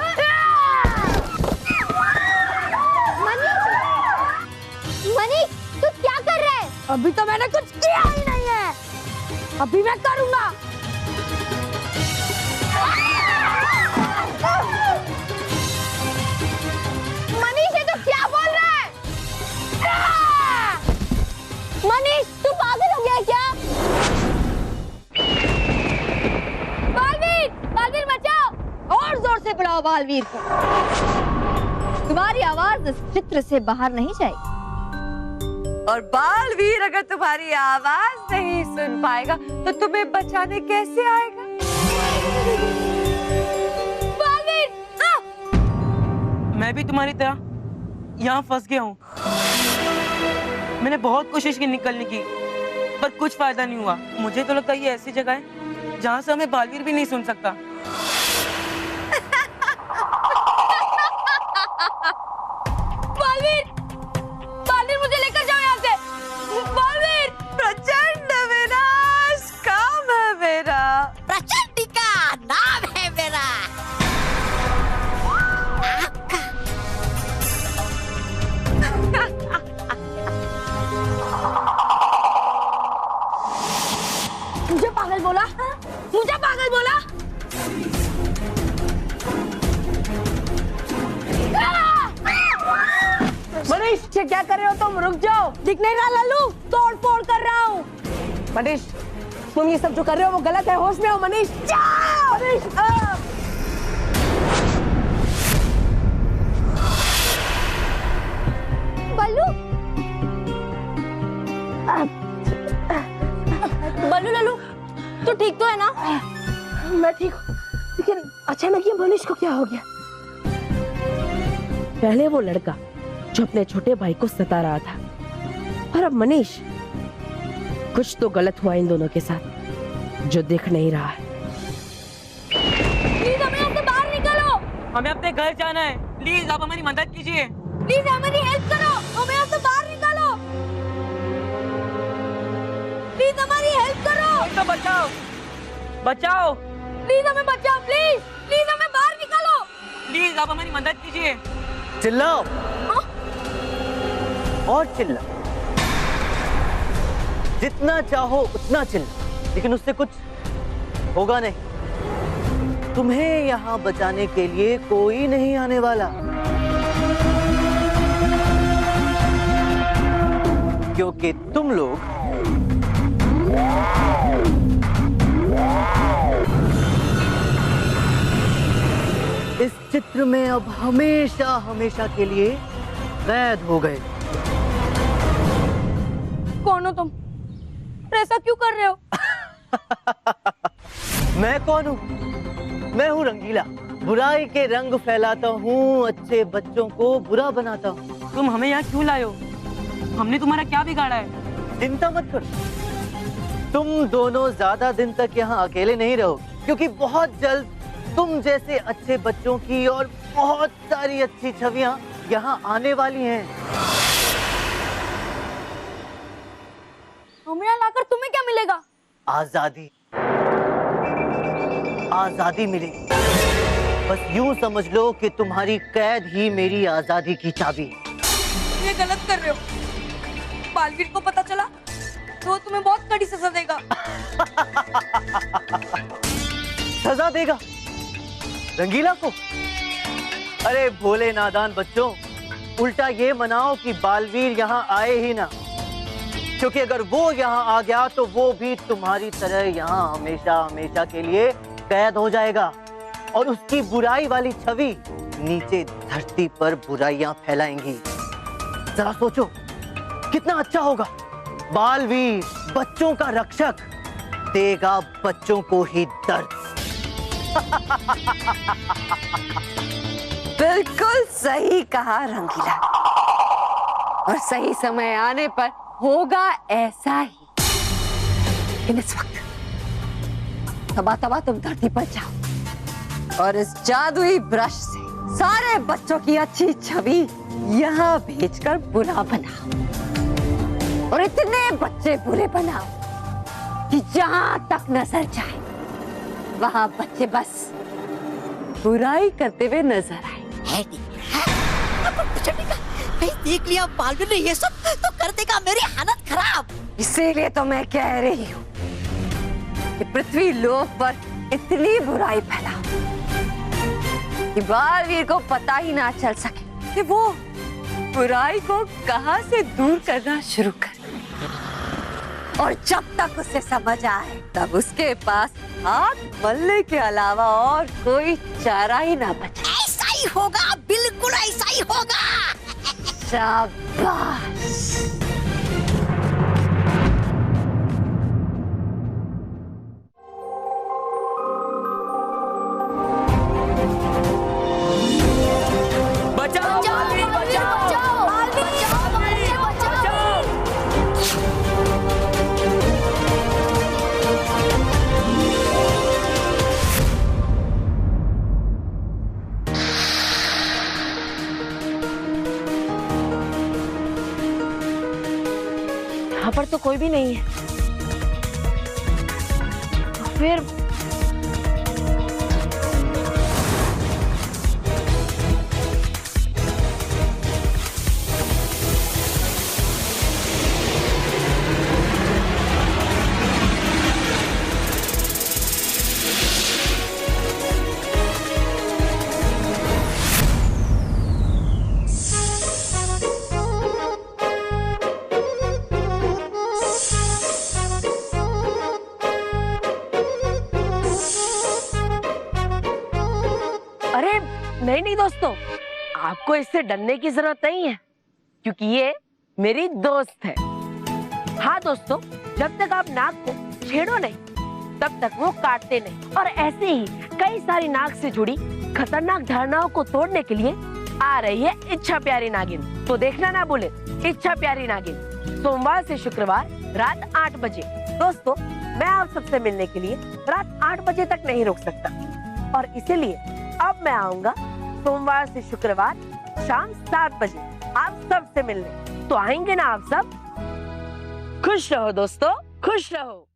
मनीष, तू क्या कर रहा है? अभी तो मैंने कुछ किया ही नहीं है, अभी मैं करूँगा। मनीष, ये तो क्या बोल रहा है? मनीष, तू पागल हो गया क्या? बालवीर! बालवीर को। तुम्हारी आवाज इस चित्र से बाहर नहीं जाएगी। और बालवीर अगर तुम्हारी आवाज नहीं सुन पाएगा तो तुम्हें बचाने कैसे आएगा? बालवीर! मैं भी तुम्हारी तरह यहाँ फंस गया हूँ। मैंने बहुत कोशिश की निकलने की, पर कुछ फायदा नहीं हुआ। मुझे तो लगता है ये ऐसी जगह है जहाँ से हमें बालवीर भी नहीं सुन सकता। बालवीर! बालवीर, मुझे लेकर जाओ यहाँ से। बालवीर! प्रचंड विनाश काम है मेरा। प्रचंड का नाम है मेरा। मुझे पागल बोला? मुझे पागल बोला? मनीष, ये क्या कर रहे हो तुम? रुक जाओ। दिख नहीं रहा लल्लू? तोड़ फोड़ कर रहा हूँ। मनीष, तुम ये सब जो कर रहे हो वो गलत है। होश में हो मनीष। जाओ मनीष। बल्लू, बल्लू लल्लू, तू ठीक तो है ना? मैं ठीक हूँ, लेकिन अचानक ये मनीष को क्या हो गया? पहले वो लड़का जो अपने छोटे भाई को सता रहा था, और अब मनीष। कुछ तो गलत हुआ इन दोनों के साथ जो दिख नहीं रहा है। प्लीज हमें यहाँ से बाहर निकालो। हमें अपने घर जाना है। प्लीज आप हमारी मदद कीजिए। प्लीज हमारी हेल्प करो। हमें यहाँ से बाहर निकालो। प्लीज हमारी हेल्प करो। तो बचाओ, बचाओ। प्लीज हमें बचाओ। प्लीज प्लीज हमें बाहर निकालो। प्लीज आप हमारी मदद कीजिए। चिल्लाओ और चिल्लाओ, जितना चाहो उतना चिल्लाओ, लेकिन उससे कुछ होगा नहीं। तुम्हें यहाँ बचाने के लिए कोई नहीं आने वाला, क्योंकि तुम लोग इस चित्र में अब हमेशा हमेशा के लिए कैद हो गए। कौन हो तुम? ऐसा क्यों कर रहे हो? मैं कौन हूँ? मैं हूँ रंगीला। बुराई के रंग फैलाता हूँ, अच्छे बच्चों को बुरा बनाता हूँ। तुम हमें यहाँ क्यों लाए हो? हमने तुम्हारा क्या बिगाड़ा है? चिंता मत करो, तुम दोनों ज्यादा दिन तक यहाँ अकेले नहीं रहो, क्योंकि बहुत जल्द तुम जैसे अच्छे बच्चों की और बहुत सारी अच्छी छवियां यहाँ आने वाली हैं। हमें यहाँ लाकर तुम्हें क्या मिलेगा? आजादी, आजादी मिलेगी। बस यूं समझ लो कि तुम्हारी कैद ही मेरी आजादी की चाबी है। ये गलत कर रहे हो। बालवीर को पता चला तो तुम्हें बहुत कड़ी सजा देगा। सजा देगा रंगीला को? अरे भोले नादान बच्चों, उल्टा ये मनाओ कि बालवीर यहाँ आए ही ना, क्योंकि अगर वो यहाँ आ गया तो वो भी तुम्हारी तरह यहाँ हमेशा हमेशा के लिए कैद हो जाएगा, और उसकी बुराई वाली छवि नीचे धरती पर बुराइयां फैलाएंगी। जरा सोचो कितना अच्छा होगा। बालवीर बच्चों का रक्षक देगा बच्चों को ही दर्द। बिल्कुल सही कहा रंगीला, और सही समय आने पर होगा ऐसा ही। लेकिन इस वक्त तबा तबा तुम धरती पर जाओ और इस जादुई ब्रश से सारे बच्चों की अच्छी छवि यहाँ भेजकर बुरा बनाओ, और इतने बच्चे बुरे बनाओ कि जहां तक नजर जाए वहां बच्चे बस बुराई करते हुए नजर आए। देख लिया बालवीर ने ये सब तो कर देगा मेरी हालत खराब। इसीलिए तो मैं कह रही हूँ कि पृथ्वी लोक पर इतनी बुराई फैलाओ कि बालवीर को पता ही ना चल सके कि वो बुराई को कहां से दूर करना शुरू कर, और जब तक उसे समझ आए तब उसके पास हाथ मलने के अलावा और कोई चारा ही ना बचे। ही होगा, बिल्कुल ऐसा ही होगा। शाबाश। बचाओ बालवीर, बचाओ बालवीर, बचाओ। यहाँ पर तो कोई भी नहीं है। तो फिर नहीं दोस्तों, आपको इससे डरने की जरूरत नहीं है, क्योंकि ये मेरी दोस्त है। हाँ दोस्तों, जब तक आप नाग को छेड़ो नहीं तब तक वो काटते नहीं। और ऐसे ही कई सारी नाग से जुड़ी खतरनाक धारणाओं को तोड़ने के लिए आ रही है इच्छा प्यारी नागिन। तो देखना ना भूले इच्छा प्यारी नागिन, सोमवार से शुक्रवार रात 8 बजे। दोस्तों, मैं आप सबसे मिलने के लिए रात 8 बजे तक नहीं रुक सकता, और इसीलिए अब मैं आऊंगा सोमवार से शुक्रवार शाम 7 बजे आप सब से मिलने। तो आएंगे ना आप सब? खुश रहो दोस्तों, खुश रहो।